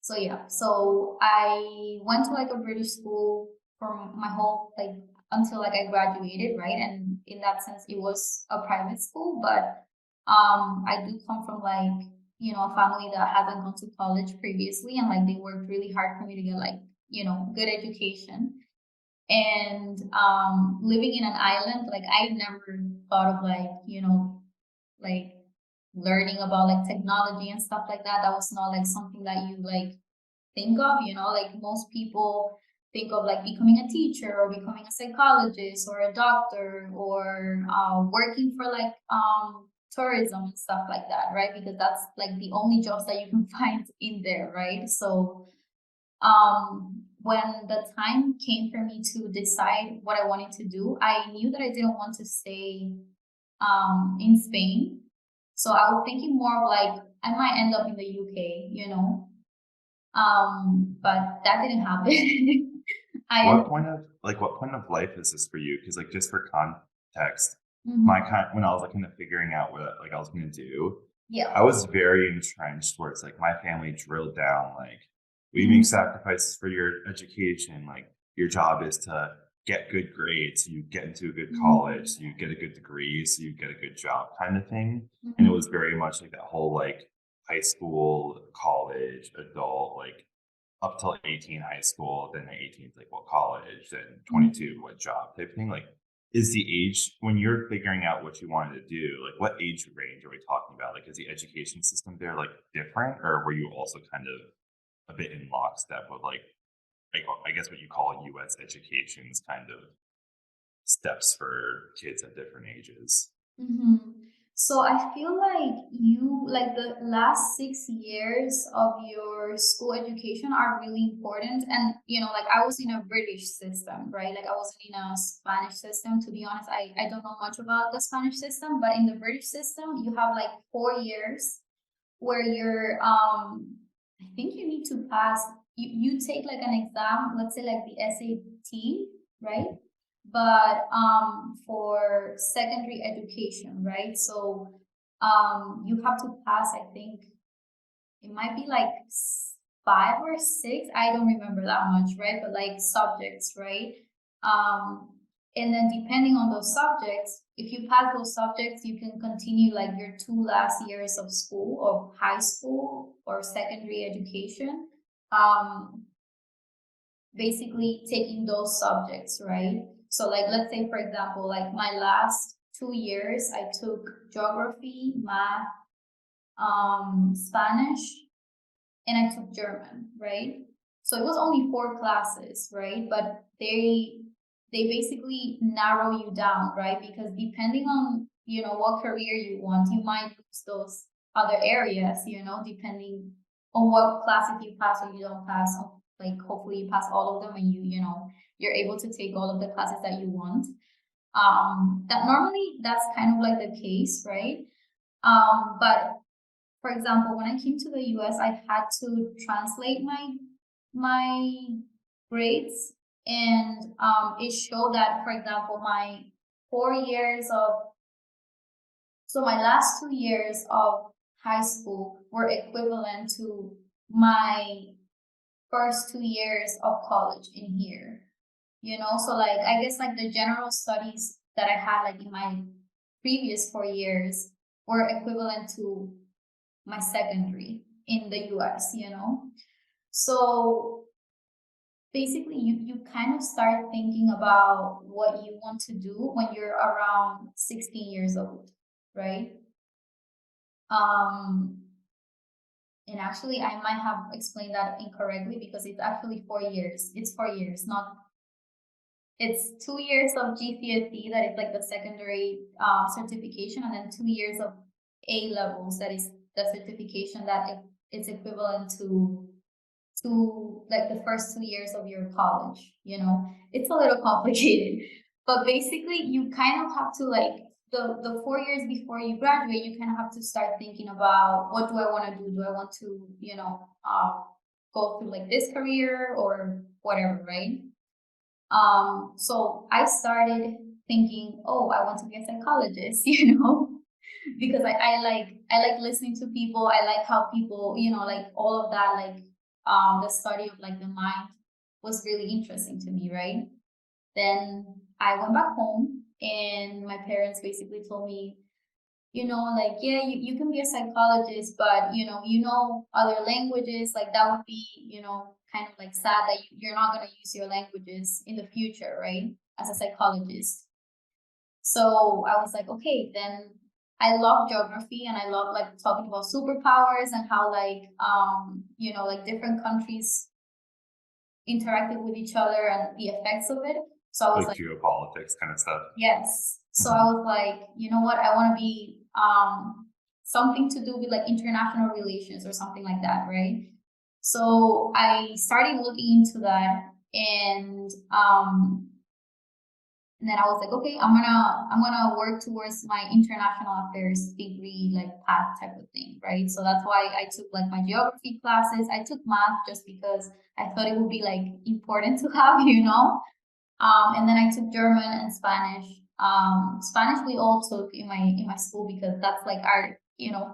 so yeah, so I went to like a British school for my whole like until like I graduated, right? And in that sense, it was a private school, but I do come from like a family that hasn't gone to college previously, and like they worked really hard for me to get like good education. And living in an island, like I never thought of like like learning about like technology and stuff like that. That was not like something that you like think of, like most people think of like becoming a teacher or becoming a psychologist or a doctor or working for like tourism and stuff like that, right? Because that's like the only jobs that you can find in there, right? So when the time came for me to decide what I wanted to do, I knew that I didn't want to stay in Spain. So I was thinking more of like I might end up in the UK. But that didn't happen. I ended. What point of life is this for you? Because like just for context, my Mhm. kind when I was like kind of figuring out what like I was gonna do, I Yeah. was very entrenched where it's like my family drilled down like we make Mhm. sacrifices for your education. Like your job is to get good grades, so you get into a good college, Mhm. so you get a good degree, so you get a good job kind of thing. And it was Mhm. very much like that whole like high school, college, adult, like up till 18 high school, then at 18 like what college, then Mhm. 22 what job type thing. Like, is the age when you're figuring out what you wanted to do, like what age range are we talking about? Like, is the education system there like different, or were you also kind of a bit in lockstep with like I guess what you call U.S. education's kind of steps for kids at different ages? hmm So I feel like like the last 6 years of your school education are really important. And, like I was in a British system, right? Like I wasn't in a Spanish system. To be honest, I don't know much about the Spanish system, but in the British system, you have like 4 years where I think you need to pass, you take like an exam, let's say like the SAT, right? But for secondary education, right? So you have to pass, I think it might be like 5 or 6, I don't remember that much, right? But like subjects, right? um and then depending on those subjects, if you pass those subjects, you can continue like your 2 last years of school or high school or secondary education, um basically taking those subjects, right? So like let's say for example, like my last 2 years I took geography, math, Spanish, and I took German, right? So it was only 4 classes, right? But they basically narrow you down, right? Because depending on, what career you want, you might lose those other areas, depending on what classes you pass or you don't pass. Like hopefully you pass all of them and you're able to take all of the classes that you want. That normally that's kind of like the case, right? But for example, when I came to the US, I had to translate my grades, and it showed that, for example, my 4 years of so my last 2 years of high school were equivalent to my first 2 years of college in here. So like I guess like the general studies that I had like in my previous 4 years were equivalent to my secondary in the US. So basically you kind of start thinking about what you want to do when you're around 16 years old, right? Um, and actually I might have explained that incorrectly because it's actually 4 years. It's 4 years, not it's 2 years of GCSE, that is like the secondary certification, and then 2 years of A levels, that is the certification that it's equivalent to like the first 2 years of your college. It's a little complicated, but basically you kind of have to like the 4 years before you graduate, you kind of have to start thinking about what do I want to do? Do I want to, go through like this career or whatever, right? So I started thinking, oh, I want to be a psychologist, because I like listening to people. I like how people, like all of that, like the study of like the mind was really interesting to me, right? Then I went back home and my parents basically told me, like, yeah, you can be a psychologist, but other languages, like that would be, kind of like sad that you're not going to use your languages in the future, right? As a psychologist. So I was like, okay, then I love geography and I love like talking about superpowers and how like, like different countries interacted with each other and the effects of it. So I was Like like, geopolitics kind of stuff? yes. So I Mhm. was like, you know what? I want to be something to do with like international relations or something like that, right? So I started looking into that, and then I was like, okay, I'm gonna work towards my international affairs degree, like path type of thing, right? So that's why I took like my geography classes. I took math just because I thought it would be like important to have. And then I took German and Spanish. Spanish we all took in my school because that's like our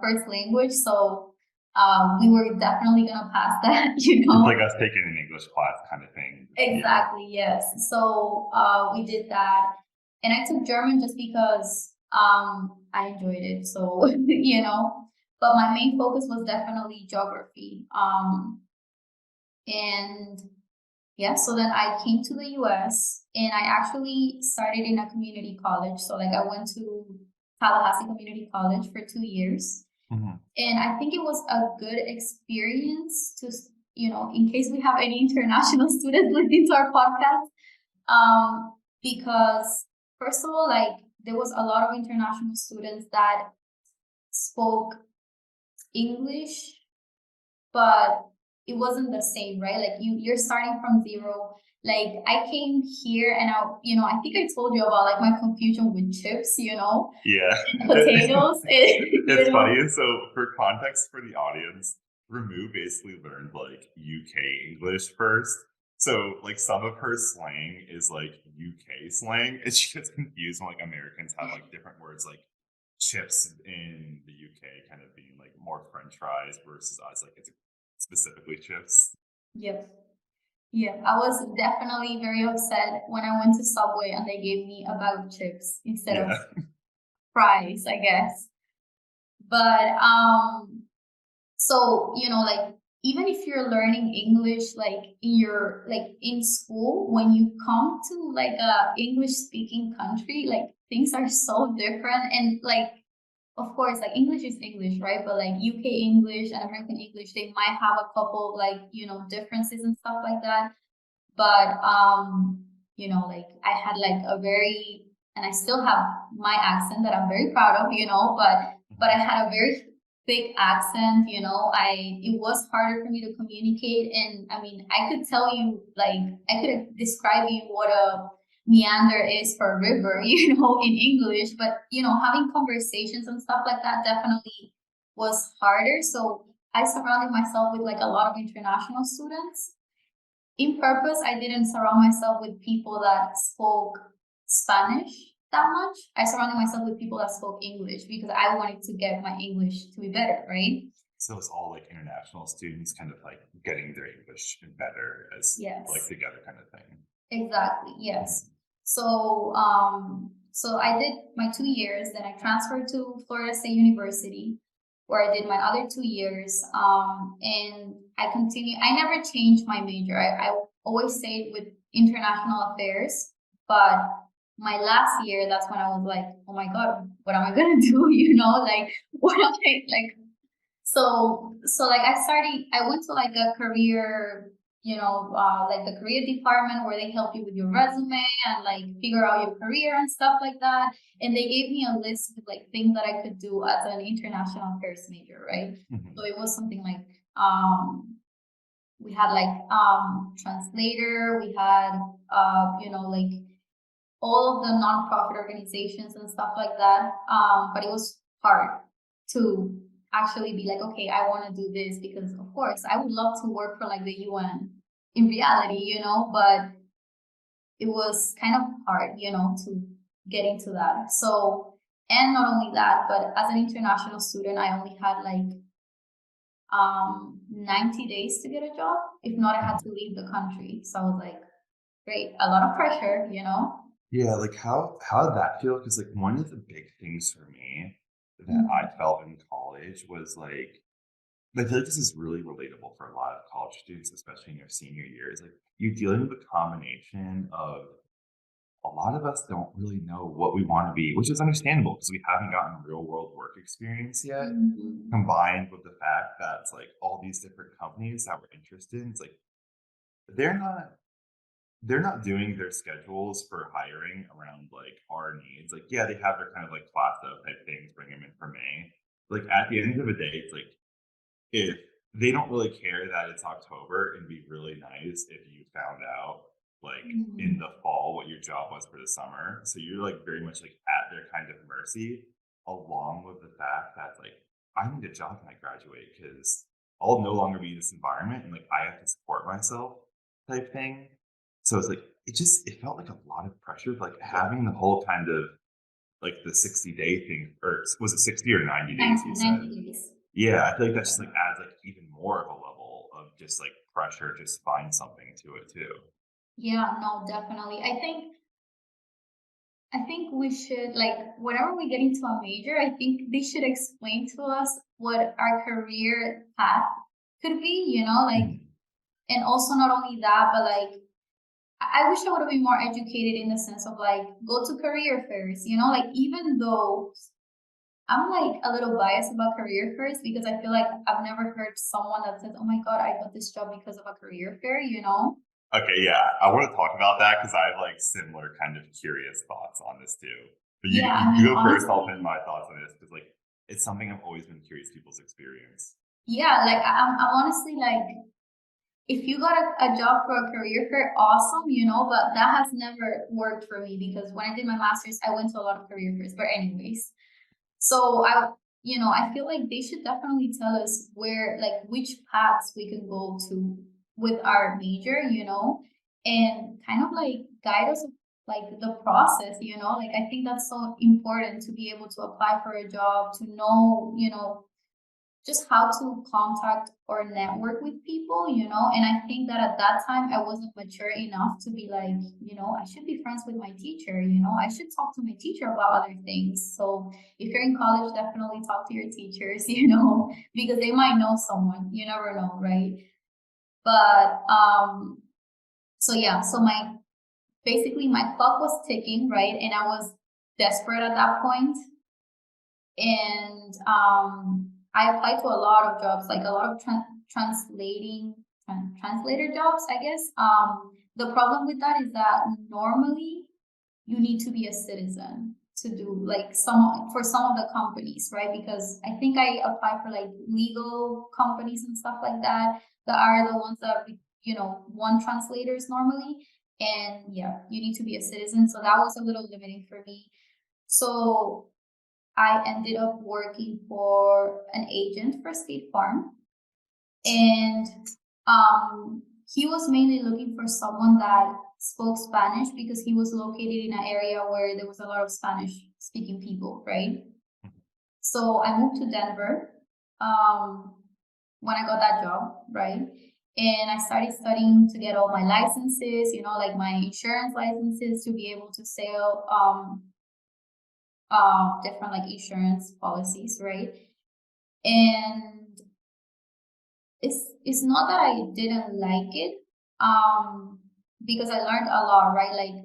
first language. So we were definitely gonna pass that. It's like us taking an English class kind of thing. Yeah. Exactly, yes. So we did that, and I took German just because I enjoyed it. So but my main focus was definitely geography. And yeah, so then I came to the US and I actually started in a community college. So like I went to Tallahassee Community College for 2 years. Mhm. And I think it was a good experience to, in case we have any international students listening to our podcast, because first of all, like there was a lot of international students that spoke English, but it wasn't the same, right? Like you're starting from zero. Like I came here and I think I told you about like my confusion with chips, Yeah. and potatoes, It's funny. So, for context for the audience, Ramu basically learned like UK English first. So, like, some of her slang is like UK slang, and she gets confused when like Americans have like different words like chips in the UK kind of being like more French fries versus us, like it's specifically chips. Yep. Yeah, I was definitely very upset when I went to Subway and they gave me a bag of chips instead of Yeah. fries, I guess. But so like even if you're learning English like in school, when you come to like a English speaking country, like things are so different. And like of course, like English is English, right? But like UK English and American English, they might have a couple like differences and stuff like that. But like I had like a very, and I still have my accent that I'm very proud of, but I Mhm. had a very thick accent. It was harder for me to communicate. And I mean, I could tell you, like I could describe you what a meander is for a river, in English. But having conversations and stuff like that definitely was harder. So I surrounded myself with like a lot of international students. In purpose, I didn't surround myself with people that spoke Spanish that much. I surrounded myself with people that spoke English because I wanted to get my English to be better, right? So it's all like international students kind of like getting their English better as like Yes, together kind of thing. exactly. Mhm. Yes. So I did my 2 years, then I transferred to Florida State University, where I did my other 2 years. And I never changed my major. I always stayed with international affairs, but my last year, that's when I was like, oh my God, what am I gonna do? Like what am I like so like I went to like a career, like the career department where they help you with your resume and like figure out your career and stuff like that. And they gave me a list of like things that I could do as an international affairs major, right? So Mhm. it was something like we had like translator, we had like all of the nonprofit organizations and stuff like that. But it was hard to actually be like, okay, I want to do this because, of course, I would love to work for like the UN in reality, but it was kind of hard, to get into that. So, and not only that, but as an international student, I only had like 90 days to get a job. If not, I had to Mhm. leave the country. So I was like, great, a lot of pressure. Yeah, like how did that feel? Because like one of the big things for me that I Mhm. felt in college was like I feel like this is really relatable for a lot of college students, especially in your senior year. Is like you're dealing with a combination of a lot of us don't really know what we want to be, which is understandable because we haven't gotten real world work experience yet. Mhm. Combined with the fact that it's like all these different companies that we're interested in, it's like they're not they're not doing their schedules for hiring around like our needs. Like, yeah, they have their kind of like plateau type things, bring them in for May. Like at the end of the day, it's like if they don't really care that it's October, it'd be really nice if you found out like in Mhm. the fall what your job was for the summer. So you're like very much like at their kind of mercy, along with the fact that like I need a job when I graduate because I'll no longer be in this environment and like I have to support myself type thing. So it's like it felt like a lot of pressure, like having the whole kind of like the 60-day thing, or was it 60 or 90 days you 90 said? days. Yeah, I feel like that just like adds like even more of a level of just like pressure, just find something to it too. Yeah, no, definitely. I think we should like whenever we get into a major, I think they should explain to us what our career path could be, like Mhm. And also not only that, but like I wish I would have been more educated in the sense of like go to career fairs, you know, like even though I'm like a little biased about career fairs because I feel like I've never heard someone that says, "Oh my God, I got this job because of a career fair," you know? Okay, yeah, I want to talk about that because I have like similar kind of curious thoughts on this too. But you, Yeah, you, I you mean, go first. I'll pin honestly, my thoughts on this because like it's something I've always been curious people's experience. yeah, like I'm honestly like, if you got a job for a career fair, awesome, you know, but that has never worked for me because when I did my master's, I went to a lot of career fairs. But anyways, so I feel like they should definitely tell us where, like, which paths we can go to with our major, you know, and kind of like guide us like the process, you know. Like I think that's so important to be able to apply for a job, to know, you know, just how to contact or network with people, you know. And I think that at that time I wasn't mature enough to be like, you know, I should be friends with my teacher, you know, I should talk to my teacher about other things. So if you're in college, definitely talk to your teachers, you know, because they might know someone, you never know, right? But so yeah, so my basically my clock was ticking, right? And I was desperate at that point, and I applied to a lot of jobs, like a lot of translator jobs, I guess. The problem with that is that normally you need to be a citizen to do like some for some of the companies, right? Because I think I applied for like legal companies and stuff like that that are the ones that want translators normally. And yeah, you need to be a citizen. So that was a little limiting for me. So I ended up working for an agent for State Farm, and he was mainly looking for someone that spoke Spanish because he was located in an area where there was a lot of Spanish speaking people, right? So I moved to Denver um, when I got that job, right? And I started studying to get all my licenses, you know, like my insurance licenses to be able to sell different like insurance policies, right? And it's not that I didn't like it, because I learned a lot, right? Like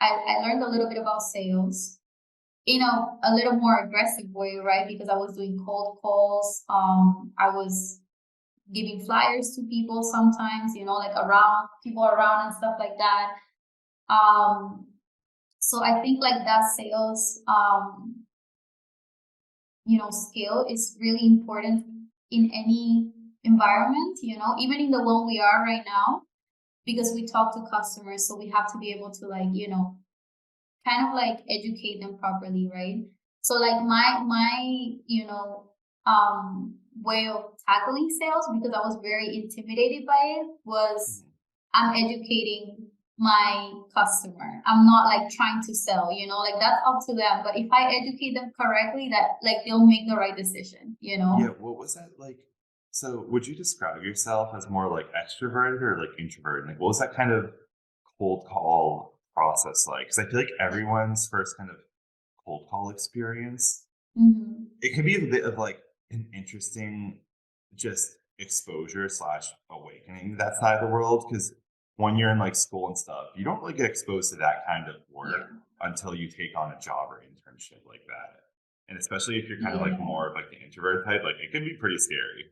I learned a little bit about sales in a little more aggressive way, right? Because I was doing cold calls. I was giving flyers to people sometimes, you know, like around people around and stuff like that. Um, so I think like that sales skill is really important in any environment, you know, even in the one we are right now, because we talk to customers. So we have to be able to like, kind of like educate them properly, right? So like my way of tackling sales, because I was very intimidated by it, was Mhm. I'm educating my customer. I'm not like trying to sell, you know, like that's up to them. But if I educate them correctly, that like they'll make the right decision, you Yeah, know? what was that like? So, would you describe yourself as more like extroverted or like introverted? Like, what was that kind of cold call process like? Because I feel like everyone's first kind of cold call experience, Hmm. it could be a bit of like an interesting just exposure slash awakening to that side of the world. Because when you're in like school and stuff, you don't really get exposed to that kind of Yeah. work until you take on a job or internship like that. And especially if you're kind of like Yeah. more of like the introvert type, like it can be pretty scary.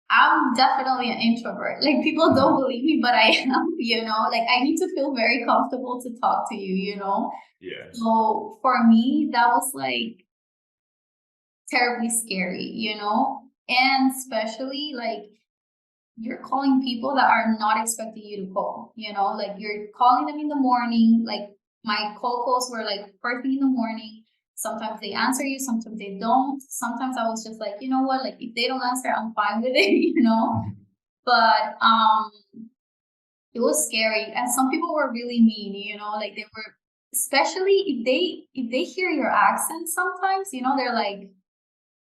I'm definitely an introvert. Like people don't Mhm. believe me, but I am, you know, like I need to feel very comfortable to talk to you, you know? Yeah. So for me, that was like terribly scary, you know? And especially like you're calling people that are not expecting you to call, you know? Like you're calling them in the morning. Like my call calls were like first thing in the morning. Sometimes they answer you, sometimes they don't. Sometimes I was just like, you know what? Like if they don't answer, I'm fine with it, you know? Mhm. But it was scary, and some people were really mean, you know, like they were, especially if they hear your accent sometimes, you know, they're like,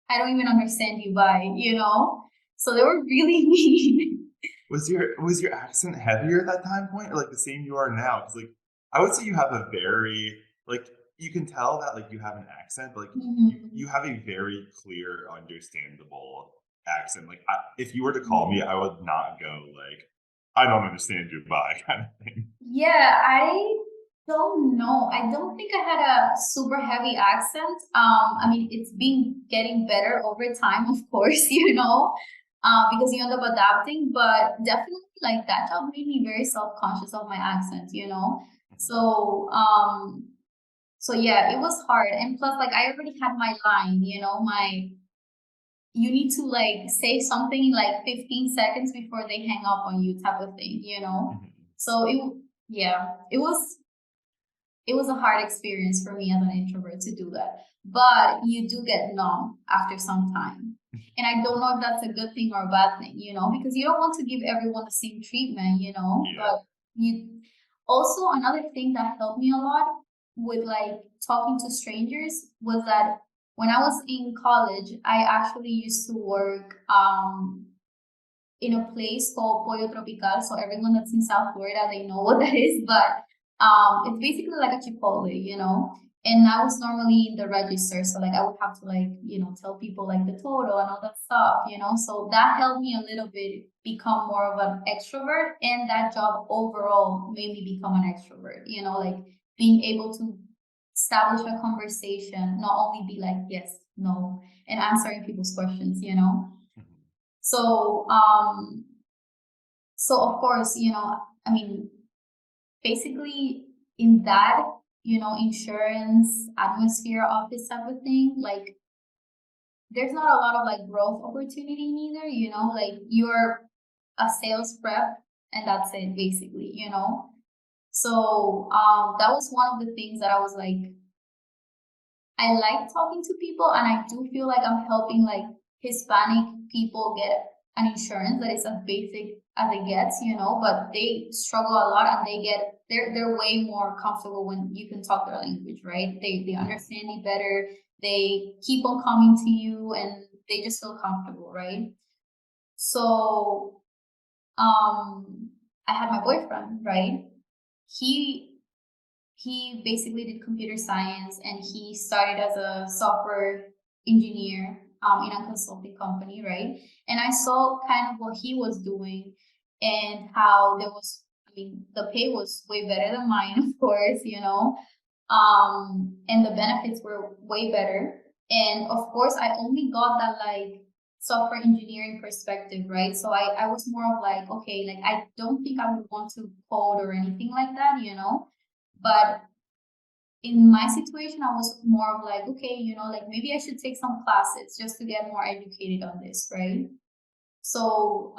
I don't even understand you, by, you know. So they were really mean. Was your accent heavier at that time point, or like the same you are now? Because like I would say you have a very like you can tell that like you have an accent, but like you Mhm. have a very clear, understandable accent. Like if you were to call me, Yeah. I would not go like I don't understand you by kind of thing. Yeah, I don't know. I don't think I had a super heavy accent. I mean, it's been getting better over time, of course, because you end up adapting, but definitely like that job made me very self-conscious of my accent. So, so yeah, it was hard. And plus, like, I already had my line, you need to like say something in like 15 seconds before they hang up on you type of thing. Mhm. So yeah, it was a hard experience for me as an introvert to do that. But you do get numb after some time. And I don't know if that's a good thing or a bad thing, because you don't want to give everyone the same treatment. Yeah. But you also, another thing that helped me a lot with like talking to strangers was that when I was in college, I actually used to work in a place called Pollo Tropical. So everyone that's in South Florida, they know what that is, but it's basically like a Chipotle. And I was normally in the register, so like I would have to tell people like the total and all that stuff. So that helped me a little bit become more of an extrovert, and that job overall made me become an extrovert. Like being able to establish a conversation, not only be like yes, no, and answering people's questions. Mhm. So, so of course, I mean, basically in that, insurance atmosphere office type of thing, like there's not a lot of like growth opportunity neither. Like you're a sales rep and that's it basically. So, that was one of the things that I was like, I like talking to people, and I do feel like I'm helping like Hispanic people get an insurance that is as basic as it gets. But they struggle a lot, and they're way more comfortable when you can talk their language, right? They Mhm. understand it better. They keep on coming to you, and they just feel comfortable, right? So, I had my boyfriend, right? He he basically did computer science, and he started as a software engineer in a consulting company, right? And I saw kind of what he was doing and how I mean, the pay was way better than mine, of course, and the benefits were way better. And of course, I only got that like software engineering perspective, right? So I was more of like, okay, like I don't think I would want to code or anything like that. But in my situation, I was more of like, okay, like maybe I should take some classes just to get more educated on this, right? So,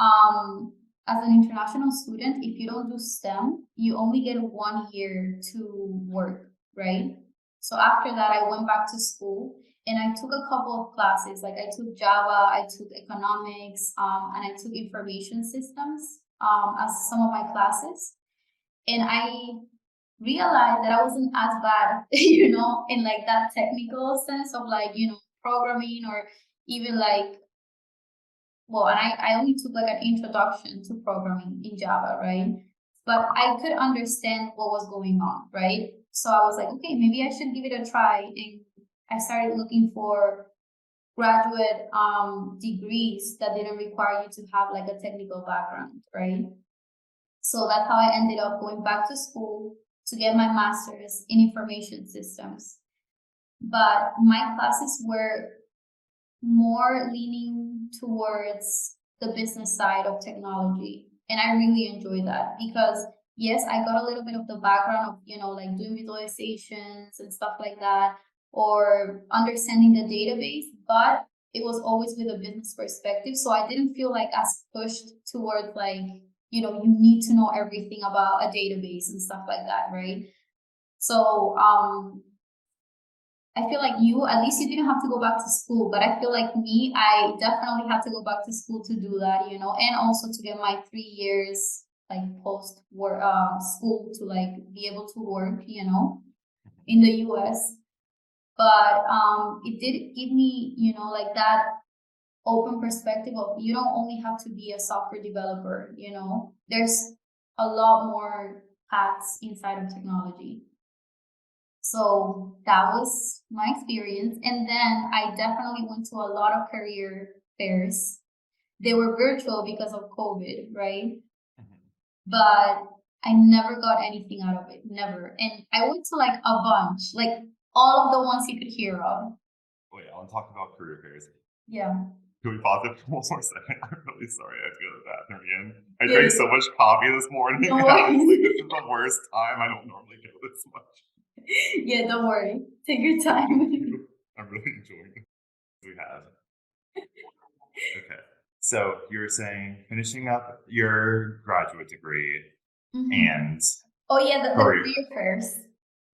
as an international student, if you don't do STEM, you only get 1 year to work, right? So after that, I went back to school and I took a couple of classes. Like I took Java, I took economics, and I took information systems, as some of my classes. And I realized that I wasn't as bad, in like that technical sense of like, programming or even like, well, and I only took like an introduction to programming in Java, right? But I could understand what was going on, right? So I was like, okay, maybe I should give it a try. And I started looking for graduate degrees that didn't require you to have like a technical background, right? So that's how I ended up going back to school to get my master's in information systems. But my classes were more leaning towards the business side of technology. And I really enjoy that because yes, I got a little bit of the background of, like doing visualizations and stuff like that, or understanding the database, but it was always with a business perspective. So I didn't feel like as pushed towards like, you need to know everything about a database and stuff like that, right? So I feel like at least you didn't have to go back to school, but I feel like me, I definitely had to go back to school to do that, and also to get my 3 years like post work school to like be able to work, in the US. But it did give me, like that open perspective of you don't only have to be a software developer. There's a lot more paths inside of technology. So that was my experience. And then I definitely went to a lot of career fairs. They were virtual because of COVID, right? Mhm. but I never got anything out of it, never. And I went to like a bunch, like all of the ones you could hear of. Wait, I want to talk about career fairs. Yeah. Can we pause it for one more second? I'm really sorry. I have to go to the bathroom again. I Yeah, drank yeah. so much coffee this morning, Don't and I was like, worry. this is the worst time. I don't normally go this much. Yeah, don't worry. Take your Thank time. you. I'm really enjoying it. We have. Okay. So you were saying finishing up your graduate degree Hmm. and Oh yeah, the career. career fairs.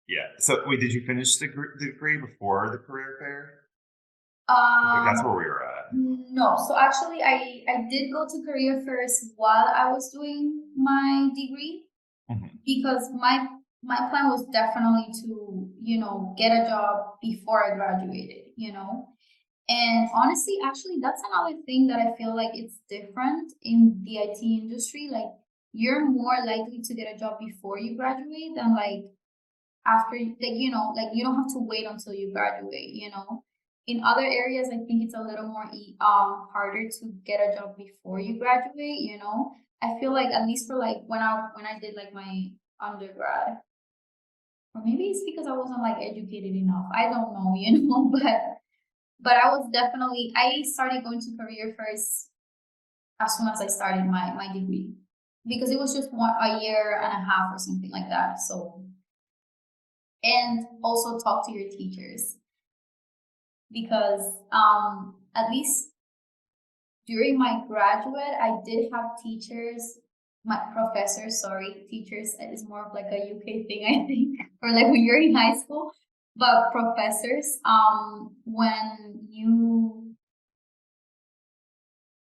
Yeah. So wait, did you finish the degree before the career fair? Like that's where Um, we were at. no. So actually, I did go to career fairs while I was doing my degree Mhm. because my plan was definitely to, get a job before I graduated, And honestly, actually, that's another thing that I feel like it's different in the IT industry. Like, you're more likely to get a job before you graduate than like after, like, like you don't have to wait until you graduate. In other areas, I think it's a little more harder to get a job before you graduate. I feel like at least for like when I did like my undergrad, or maybe it's because I wasn't like educated enough. I don't know, but I started going to career fairs as soon as I started my degree because it was just a year and a half or something like that. So, and also talk to your teachers because at least during my graduate, I did have teachers, my professors, sorry, teachers is more of like a UK thing, I think, or like when you're in high school. But professors, when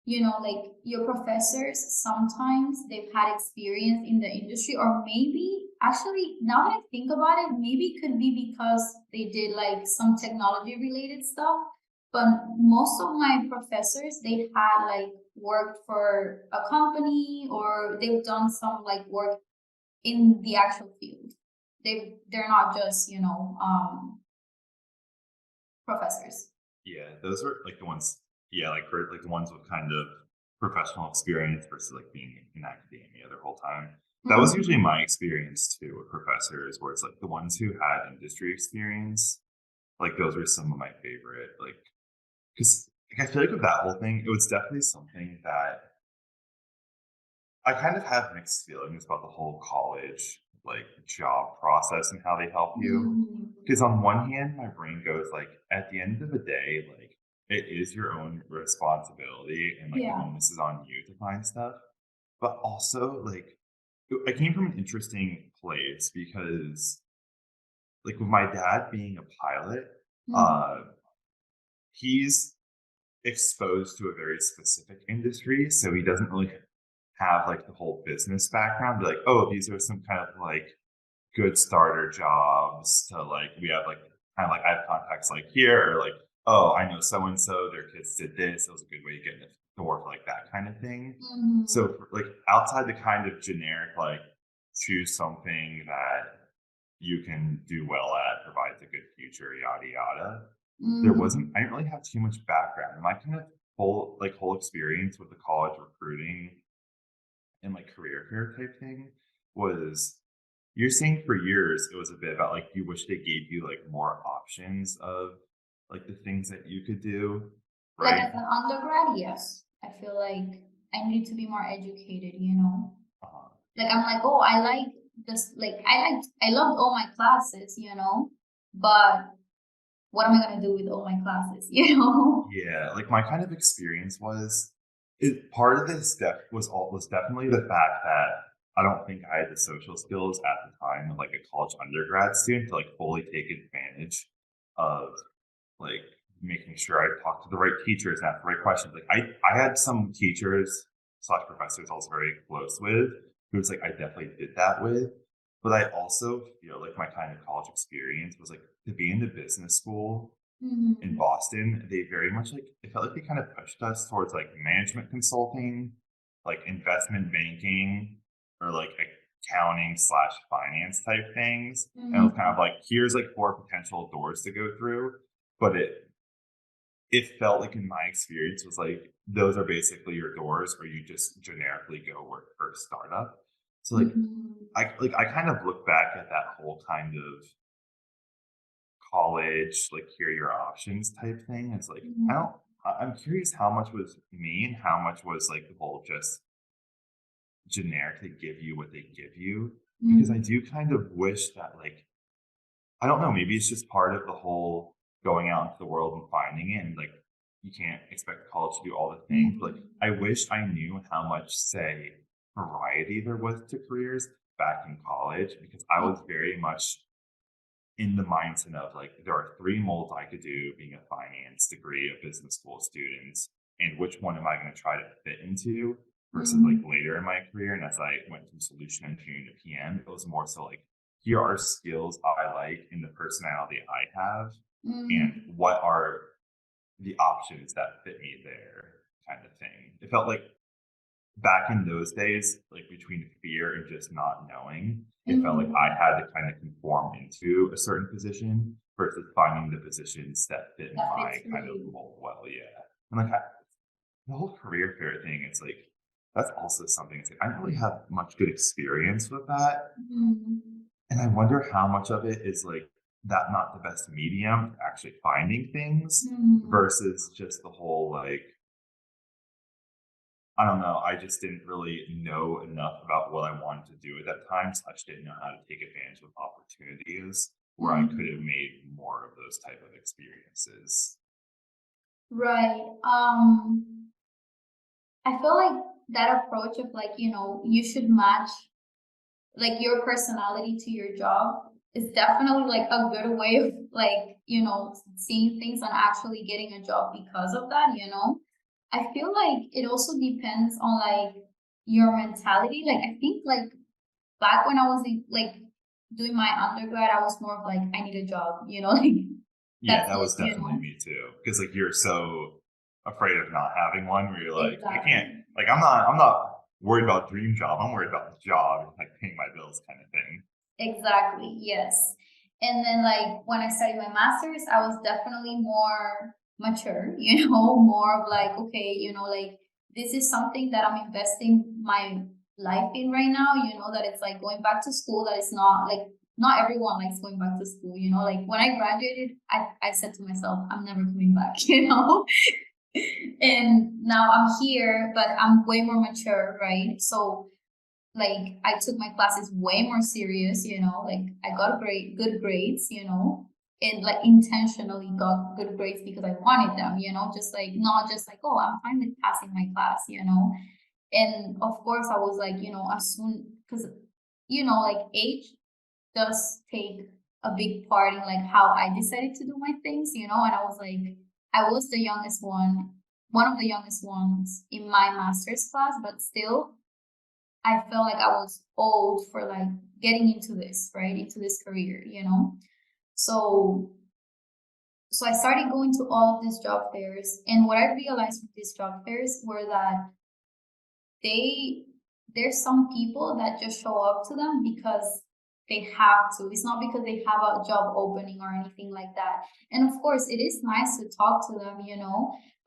like your professors, sometimes they've had experience in the industry, or maybe actually, now that I think about it, maybe it could be because they did like some technology related stuff. But most of my professors, they had like worked for a company or they've done some like work in the actual field. They're not just, professors. Yeah, those were like the ones. Yeah, like for like the ones with kind of professional experience versus like being in academia their whole time. That was usually Mhm. my experience too with professors, where it's like the ones who had industry experience. Like those were some of my favorite. Like because like, I feel like with that whole thing, it was definitely something that I kind of have mixed feelings about the whole college like job process and how they help you. Mhm. Because on one hand, my brain goes like, at the end of the day, like it is your own responsibility and like the Yeah. onus is on you to find stuff. But also, like, I came from an interesting place because, like, with my dad being a pilot, Mhm. uh, he's exposed to a very specific industry, so he doesn't really have like the whole business background. Be like, oh, these are some kind of like good starter jobs to like we have like kind of like I have contacts like here or like oh I know so and so their kids did this, it was a good way to get in the door for like that kind of thing. So Mhm. for, like outside the kind of generic like choose something that you can do well at, provides a good future, yada yada, there wasn't, Mhm. I didn't really have too much background. My kind of whole experience with the college recruiting and like career fair type thing was you're saying for years it was a bit about like you wish they gave you like more options of like the things that you could do, Like right? as an undergrad, yes. I feel like I need to be more educated. Uh, Like I'm like, oh, I like this, like I loved all my classes, but what am I gonna do with all my classes, you know? yeah, like my kind of experience was it part of this was definitely the fact that I don't think I had the social skills at the time of like a college undergrad student to like fully take advantage of like making sure I talked to the right teachers and asked the right questions. Like I had some teachers slash professors I was very close with who was like I definitely did that with. But I also feel like my kind of college experience was like to be in the business school in Mhm. Boston, they very much like it felt like they kind of pushed us towards like management consulting, like investment banking, or like accounting slash finance type things. And it was kind of Mhm. like here's like four potential doors to go through. But it felt like in my experience was like those are basically your doors or you just generically go work for a startup. So Mhm. I kind of look back at that whole kind of college, like here are your options type thing. It's like I Mhm. don't. I'm curious how much was me and how much was like the whole just generic. They give you what they give you because I Mhm. do kind of wish that like I don't know. Maybe it's just part of the whole going out into the world and finding it, and like you can't expect college to do all the things. But like Mhm. I wish I knew how much say variety there was to careers back in college because I Yeah. was very much in the mindset of like there are three molds I could do being a finance degree, a business school student, and which one am I going to try to fit into versus like Mhm. later in my career. And as I went from solution engineering to PM, it was more so like here are skills I like in the personality I have, and Mhm. what are the options that fit me there kind of thing. It felt like back in those days, like between fear and just not knowing, it felt like I Mhm. had to kind of conform into a certain position versus finding the positions that fit That my fits for kind of you. mold well. Yeah. And like the whole career fair thing, it's like, that's also something. It's like, I don't really have much good experience with that. Mhm. And I wonder how much of it is like that not the best medium for actually finding things Mhm. versus just the whole like, I don't know. I just didn't really know enough about what I wanted to do at that time. So I just didn't know how to take advantage of opportunities where I could have Mhm. made more of those type of experiences. Right. I feel like that approach of like, you should match like your personality to your job is definitely like a good way of like, seeing things and actually getting a job because of that. I feel like it also depends on like your mentality. Like I think like back when I was like doing my undergrad, I was more of like, I need a job, like Yeah, that's that it, was definitely me too. Because like you're so afraid of not having one where you're like, I can't Exactly. like I'm not worried about dream job. I'm worried about the job, like paying my bills kind of thing. Exactly, yes. And then like when I studied my master's, I was definitely more mature, more of like, okay, like this is something that I'm investing my life in right now, that it's like going back to school, that it's not like not everyone likes going back to school, like when I graduated, I said to myself, I'm never coming back, and now I'm here, but I'm way more mature, right? So like I took my classes way more serious, like I got good grades, and like intentionally got good grades because I wanted them, just like not just like, oh, I'm fine with passing my class. And of course I was like, as soon because like age does take a big part in like how I decided to do my things, and I was like, I was the youngest one of the youngest ones in my master's class, but still I felt like I was old for like getting into this, right? Into this career. So so I started going to all of these job fairs, and what I realized with these job fairs were that they there's some people that just show up to them because they have to. It's not because they have a job opening or anything like that. And of course, it is nice to talk to them,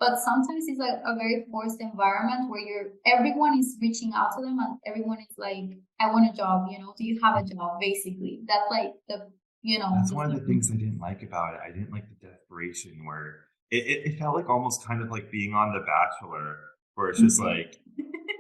but sometimes it's like a very forced environment where everyone is reaching out to them and everyone is like, I want a job, do you have a job? Basically. That's like That's the one of the things thing. I didn't like about it. I didn't like the desperation where it felt like almost kind of like being on The Bachelor, where it's just like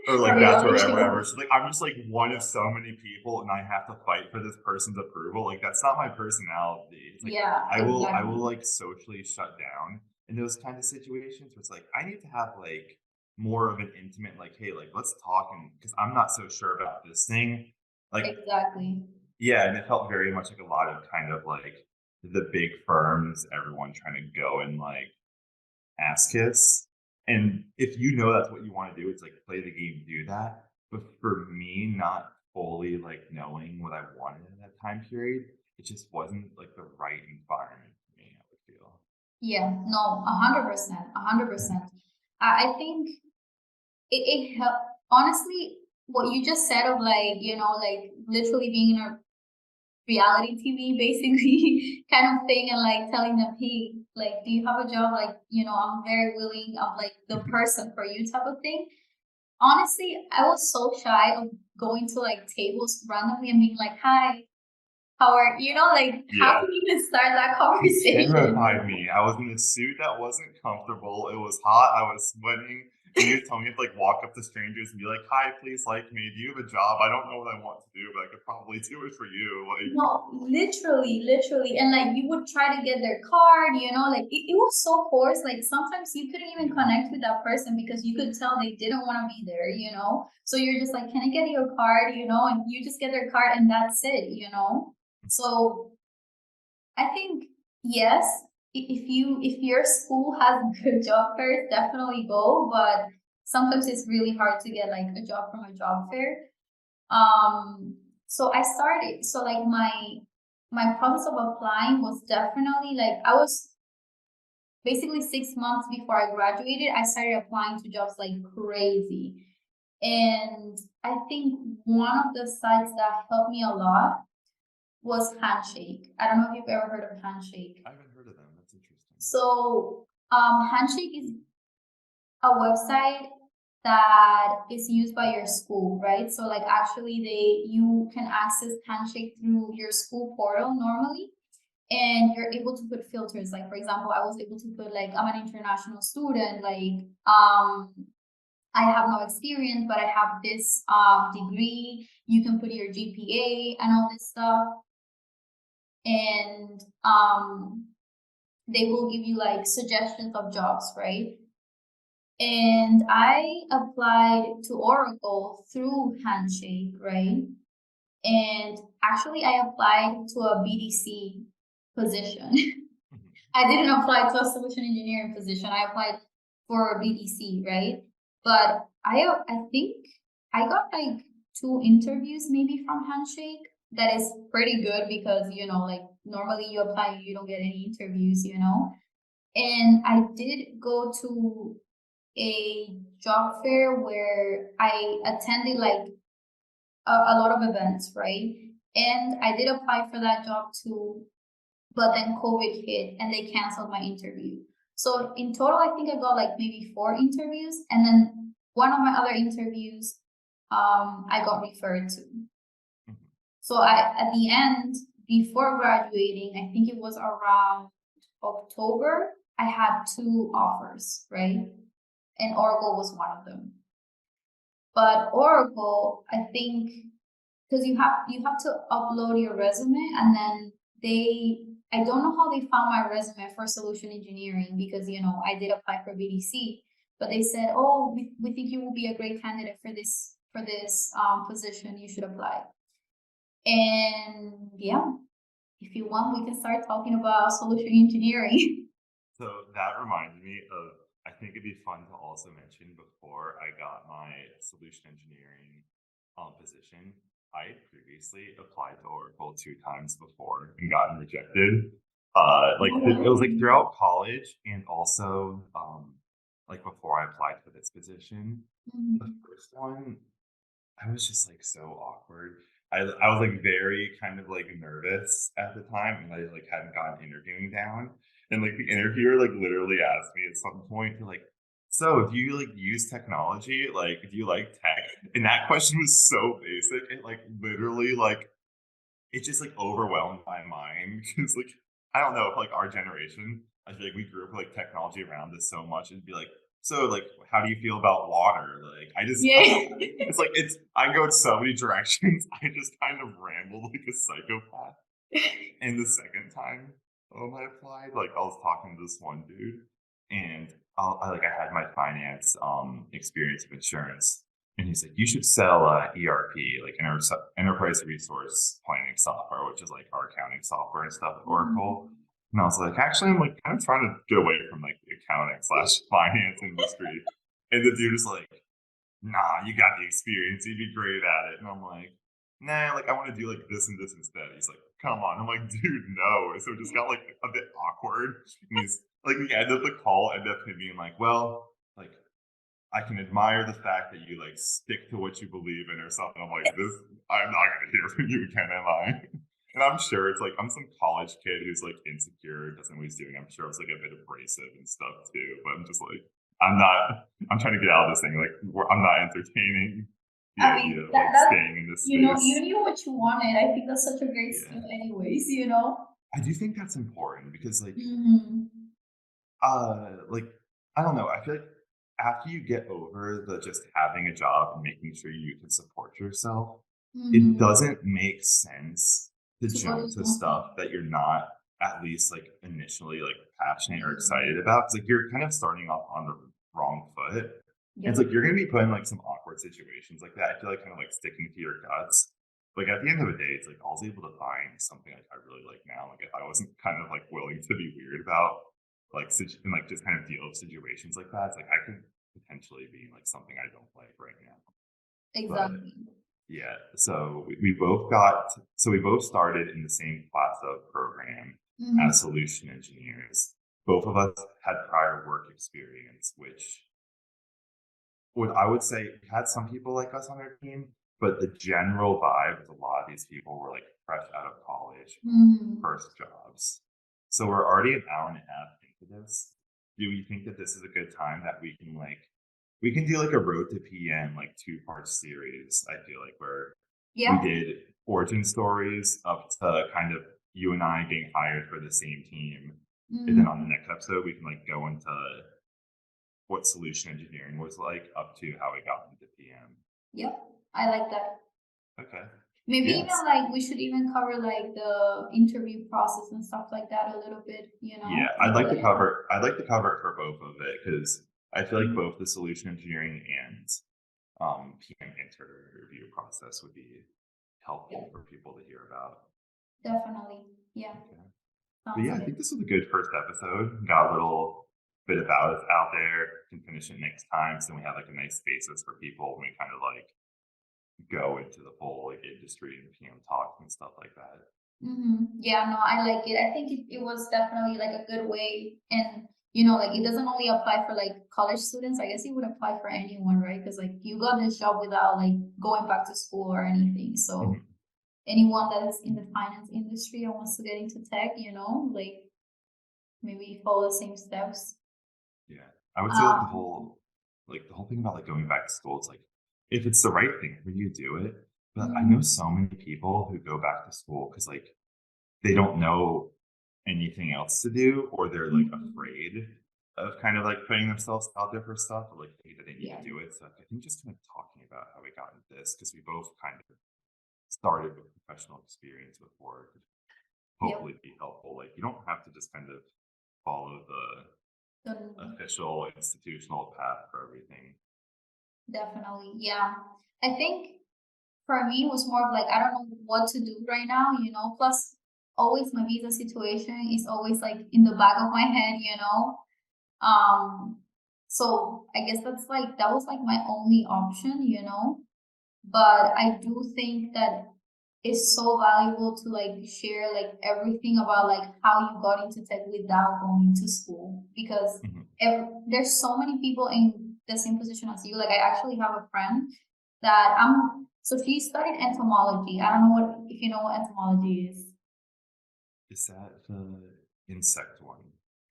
or A like reality Bachelorette, whatever. show. So like I'm just like one of so many people, and I have to fight for this person's approval. Like that's not my personality. It's like Yeah, I will exactly. like socially shut down in those kind of situations. Where it's like I need to have like more of an intimate, like, hey, like let's talk, and because I'm not so sure about this thing. Like Exactly. yeah, and it felt very much like a lot of kind of like the big firms, everyone trying to go and like ass kiss. And if you know that's what you want to do, it's like play the game, do that. But for me, not fully like knowing what I wanted in that time period, it just wasn't like the right environment for me, I would feel. Yeah, no, 100%, 100%. I think it helped. Honestly, what you just said of like, like literally being in a reality TV, basically, kind of thing, and like telling them, hey, like, do you have a job? Like, I'm very willing. I'm like the person for you, type of thing. Honestly, I was so shy of going to like tables randomly and being like, "Hi, how are you?" Know, like how Yeah. can you even start that It conversation? terrified me. I was in a suit that wasn't comfortable. It was hot. I was sweating. And you just tell me to like walk up to strangers and be like, "Hi, please like me. Do you have a job? I don't know what I want to do, but I could probably do it for you." Like, No, literally, literally. And like you would try to get their card, like it was so forced. Like sometimes you couldn't even yeah. connect with that person because you could tell they didn't want to be there. So you're just like, can I get your card? And you just get their card and that's it. So I think yes, if your school has good job fairs, definitely go. But sometimes it's really hard to get like a job from a job fair. So I started, so like my process of applying was definitely like I was basically 6 months before I graduated, I started applying to jobs like crazy. And I think one of the sites that helped me a lot was Handshake. I don't know if you've ever heard of Handshake. I haven't heard of them. That's interesting. So Handshake is a website that is used by your school, right? So like actually you can access Handshake through your school portal normally, and you're able to put filters. Like for example, I was able to put like I'm an international student, like I have no experience, but I have this degree. You can put your GPA and all this stuff, and they will give you like suggestions of jobs, right? And I applied to Oracle through Handshake, right? And actually, I applied to a BDC position. Mhm. I didn't apply to a solution engineering position. I applied for a BDC, right? But I think I got like 2 interviews maybe from Handshake. That is pretty good because like normally you apply, you don't get any interviews. And I did go to a job fair where I attended like a lot of events, right? And I did apply for that job too, but then COVID hit and they canceled my interview. So in total, I think I got like maybe 4 interviews, and then one of my other interviews, I got referred to. Mhm. So at the end, before graduating, I think it was around October, I had 2 offers, right? And Oracle was one of them. But Oracle, I think, because you have to upload your resume, and then I don't know how they found my resume for solution engineering because I did apply for BDC, but they said, oh, we think you will be a great candidate for this position. You should apply. And yeah, if you want, we can start talking about solution engineering. So that reminded me of, I think it'd be fun to also mention before I got my solution engineering position, I had previously applied to Oracle 2 times before and gotten rejected. Like Oh, it was like really? throughout college and also like before I applied for this position. The Mhm. first one, I was just like so awkward. I was like very kind of like nervous at the time, and I like hadn't gotten interviewing down. And like the interviewer like literally asked me at some point, to like, so do you like use technology? Like, do you like tech? And that question was so basic. It like literally like it just like overwhelmed my mind because like I don't know if like our generation, I feel like we grew up with like technology around us so much and be like, so like how do you feel about water? Like I just Yeah. it's like it's I go in so many directions. I just kind of rambled like a psychopath. And the second time I applied, like I was talking to this one dude, and I had my finance experience of insurance, and he's like, you should sell ERP, like enterprise resource planning software, which is like our accounting software and stuff at Oracle. And I was like, actually, I'm like kind of trying to get away from like the accounting slash finance industry. And the dude is like, nah, you got the experience. You'd be great at it. And I'm like, nah, like I want to do like this and this instead. He's like, come on. I'm like, dude, no. And so it just got like a bit awkward. And he's like, the end of the call ended up him being like, well, like I can admire the fact that you like stick to what you believe in or something. I'm like, this, I'm not gonna hear from you again, am I? And I'm sure it's like I'm some college kid who's like insecure, doesn't know what he's doing. I'm sure it's like a bit abrasive and stuff too. But I'm just like, I'm not. I'm trying to get out of this thing. Like, I'm not entertaining. the I idea mean, of like that staying in this you know, you space. knew what you wanted. I think that's such a great skill, Yeah. anyways. You know. I do think that's important because Hmm. like I don't know, I feel like after you get over the just having a job and making sure you can support yourself, it Hmm. doesn't make sense to To go jump to to something. stuff that you're not at least like initially like passionate or Mhm. excited about. Cause like you're kind of starting off on the wrong foot. And it's Yep. like you're gonna be put in like some awkward situations like that. I feel like kind of like sticking to your guts. Like at the end of the day, it's like I was able to find something like I really like now. Like if I wasn't kind of like willing to be weird about like and like just kind of deal with situations like that, it's like I could potentially be in like something I don't like right now. But Exactly. yeah, so we both got so we both started in the same class of program as Hmm. solution engineers. Both of us had prior work experience, which what I would say we had some people like us on our team, but the general vibe with a lot of these people were like fresh out of college, Hmm. first jobs. So we're already an hour and a half into this. Do you think that this is a good time that we can do like a road to PM like 2-part series? I feel like where we Yeah. did origin stories up to kind of you and I getting hired for the same team, and then on the Hmm. next episode we can like go into what solution engineering was like up to how we got into PM. Yep. I like that. Okay. Maybe even Yes. like we should even cover like the interview process and stuff like that a little bit, you Yeah, know? But yeah. I'd like to cover it for both of it because I feel like Mhm. both the solution engineering and PM interview process would be helpful Yep. for people to hear about. Definitely. Yeah. Okay. But Sounds yeah, I good. think this was a good first episode. Got a little bit about us out there. Can finish it next time, so we have like a nice basis for people when we kind of like go into the whole like industry and PM talks and stuff like that. Yeah, no, I like it. I think it was definitely like a good way. And, you know, like it doesn't only apply for like college students. I guess it would apply for anyone, right? Because like you got this job without like going back to school or anything. So Mhm. anyone that is in the finance industry and wants to get into tech, you know, like maybe follow the same steps. Yeah. I would say Um, like the whole thing about like going back to school, it's like if it's the right thing for you, do it. But I know mm, so many people who go back to school because like they don't know anything else to do or they're like mhm. afraid of kind of like putting themselves out there for stuff or like think that they need Yeah, to do it. So I think just kind of talking about how we got into this because we both kind of started with professional experience before could yep. hopefully be helpful. Like you don't have to just kind of follow the So official institutional path for everything. definitely. Yeah. I think for me it was more of like I don't know what to do right now, you know. Plus always my visa situation is always like in the back of my head, you know. So I guess that's like that was like my only option, you know. But I do think that it's so valuable to like share like everything about like how you got into tech without going to school because Mhm. there's so many people in the same position as you. Like I actually have a friend that so she studied entomology. I don't know what if you know what entomology is. Is that the insect one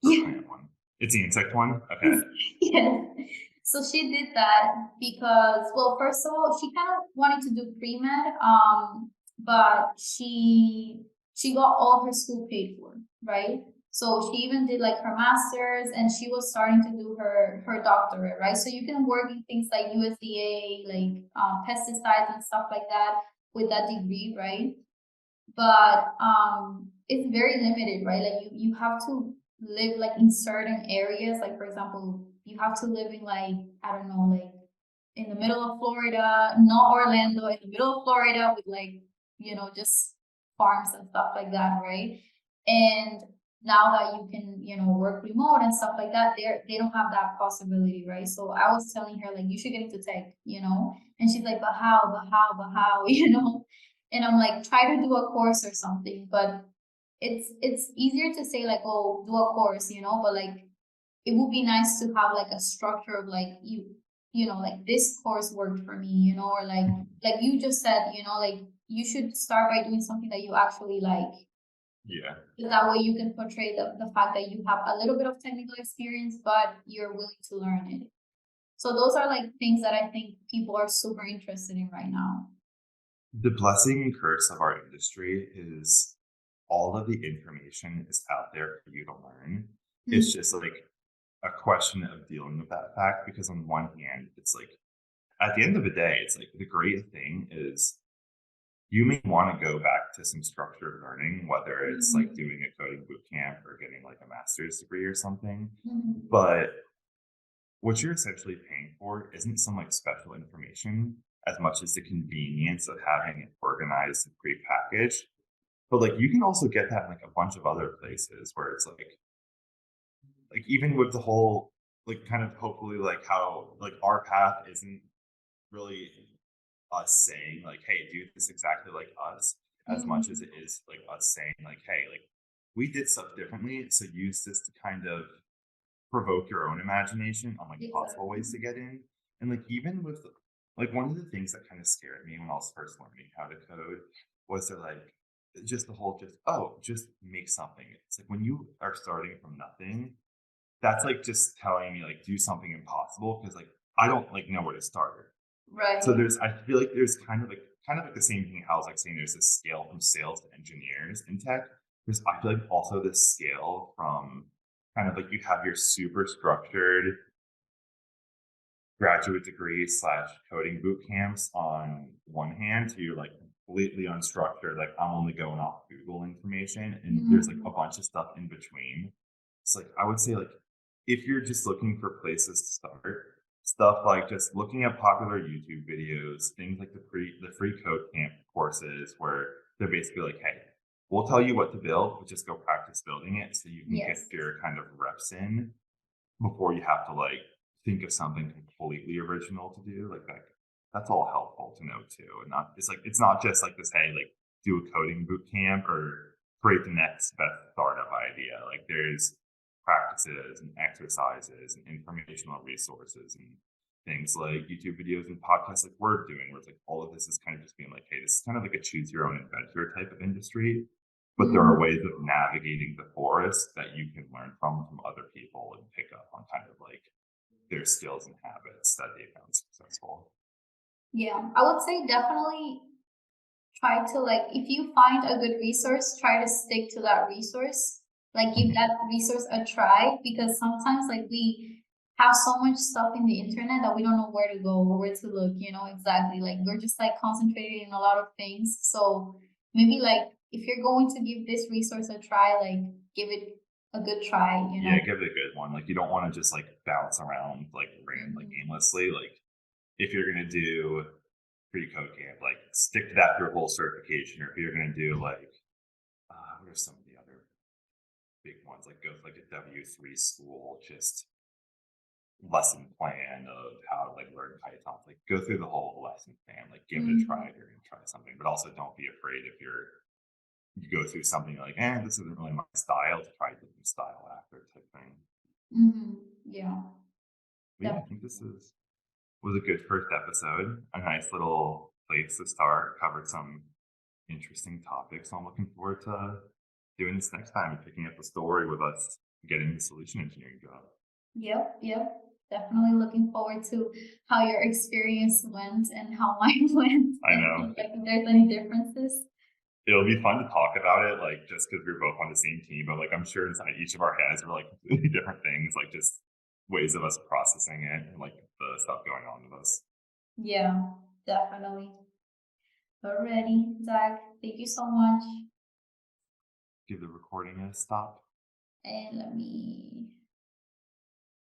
or Yeah. plant one? It's the insect one? Okay. Yes. So she did that because, well, first of all, she kind of wanted to do pre-med, but she got all her school paid for, right? So she even did like her master's, and she was starting to do her doctorate, right? So you can work in things like USDA, like pesticides and stuff like that with that degree, right? But it's very limited, right? Like you have to live like in certain areas. Like for example, you have to live in like I don't know, like in the middle of Florida, not Orlando, in the middle of Florida with like you know just farms and stuff like that, right? And now that you can you know work remote and stuff like that, they don't have that possibility, right? So I was telling her like you should get into tech, you know, and she's like, but how, you know? And I'm like, try to do a course or something. But it's easier to say like, oh, do a course, you know, but like it would be nice to have like a structure of like you know, like this course worked for me, you know, or Mhm. like you just said, you know, like you should start by doing something that you actually like. Yeah. That way you can portray the fact that you have a little bit of technical experience, but you're willing to learn it. So those are like things that I think people are super interested in right now. The blessing and curse of our industry is all of the information is out there for you to learn. It's Mhm. just like a question of dealing with that fact because on one hand, it's like at the end of the day, it's like the great thing is you may want to go back to some structured learning, whether it's like Mhm. doing a coding boot camp or getting like a master's degree or something. Mhm. But what you're essentially paying for isn't some like special information as much as the convenience of having it organized and prepackaged. But like you can also get that in like a bunch of other places where it's like even with the whole like kind of hopefully like how like our path isn't really us saying like, "Hey, do this exactly like us," as much as Mhm. it is like us saying like, "Hey, like we did stuff differently, so use this to kind of provoke your own imagination on like possible Exactly. ways to get in." And like even with like one of the things that kind of scared me when I was first learning how to code was that like just the whole just oh just make something. It's like when you are starting from nothing, that's like just telling me like do something impossible because like I don't like know where to start. So Right. there's I feel like there's kind of like the same thing how I was like saying there's this scale from sales to engineers in tech. There's I feel like also this scale from kind of like you have your super structured graduate degree slash coding boot camps on one hand to your like completely unstructured, like I'm only going off Google information and there's like a Mhm. bunch of stuff in between. It's like I would say like if you're just looking for places to start, stuff like just looking at popular YouTube videos, things like the free code camp courses where they're basically like, hey, we'll tell you what to build, but just go practice building it so you can get Yes. your kind of reps in before you have to like think of something completely original to do. Like that's all helpful to know too. And not it's not just like this, hey, like do a coding boot camp or create the next best startup idea. Like there's practices and exercises and informational resources and things like YouTube videos and podcasts like we're doing, where it's like all of this is kind of just being like, hey, this is kind of like a choose your own adventure type of industry, but there are Mhm. ways of navigating the forest that you can learn from other people and pick up on kind of like their skills and habits that they found successful. Yeah, I would say definitely try to like if you find a good resource, try to stick to that resource. Like give Mhm. that resource a try because sometimes like we have so much stuff in the internet that we don't know where to go or where to look, exactly. Like we're just like concentrated in a lot of things. So maybe like if you're going to give this resource a try, like give it a good try. Yeah, give it a good one. Like you don't want to just like bounce around like Mhm. aimlessly. Like if you're gonna do pre code camp, like stick to that through whole certification. Or if you're gonna do like what are some of the other big ones? Like go to like a W3 school, just lesson plan of how to like learn Python. Like go through the whole lesson plan, like give it a try Mhm. if you're gonna try something, but also don't be afraid if you go through something like, this isn't really my style to try a different style after type thing. Mhm. Yeah, But yeah, I think definitely. this is was a good first episode. A nice little place to start. Covered some interesting topics. So I'm looking forward to doing this next time and picking up the story with us getting the solution engineering job. Yep, yep. Definitely looking forward to how your experience went and how mine went, I know and like if there's any differences. it'll be fun to talk about it, like just because we're both on the same team. But like I'm sure inside each of our heads were like completely different things, like just ways of us processing it and like the stuff going on with us. Yeah, definitely. Alrighty, Zach, thank you so much. Give the recording a stop. And let me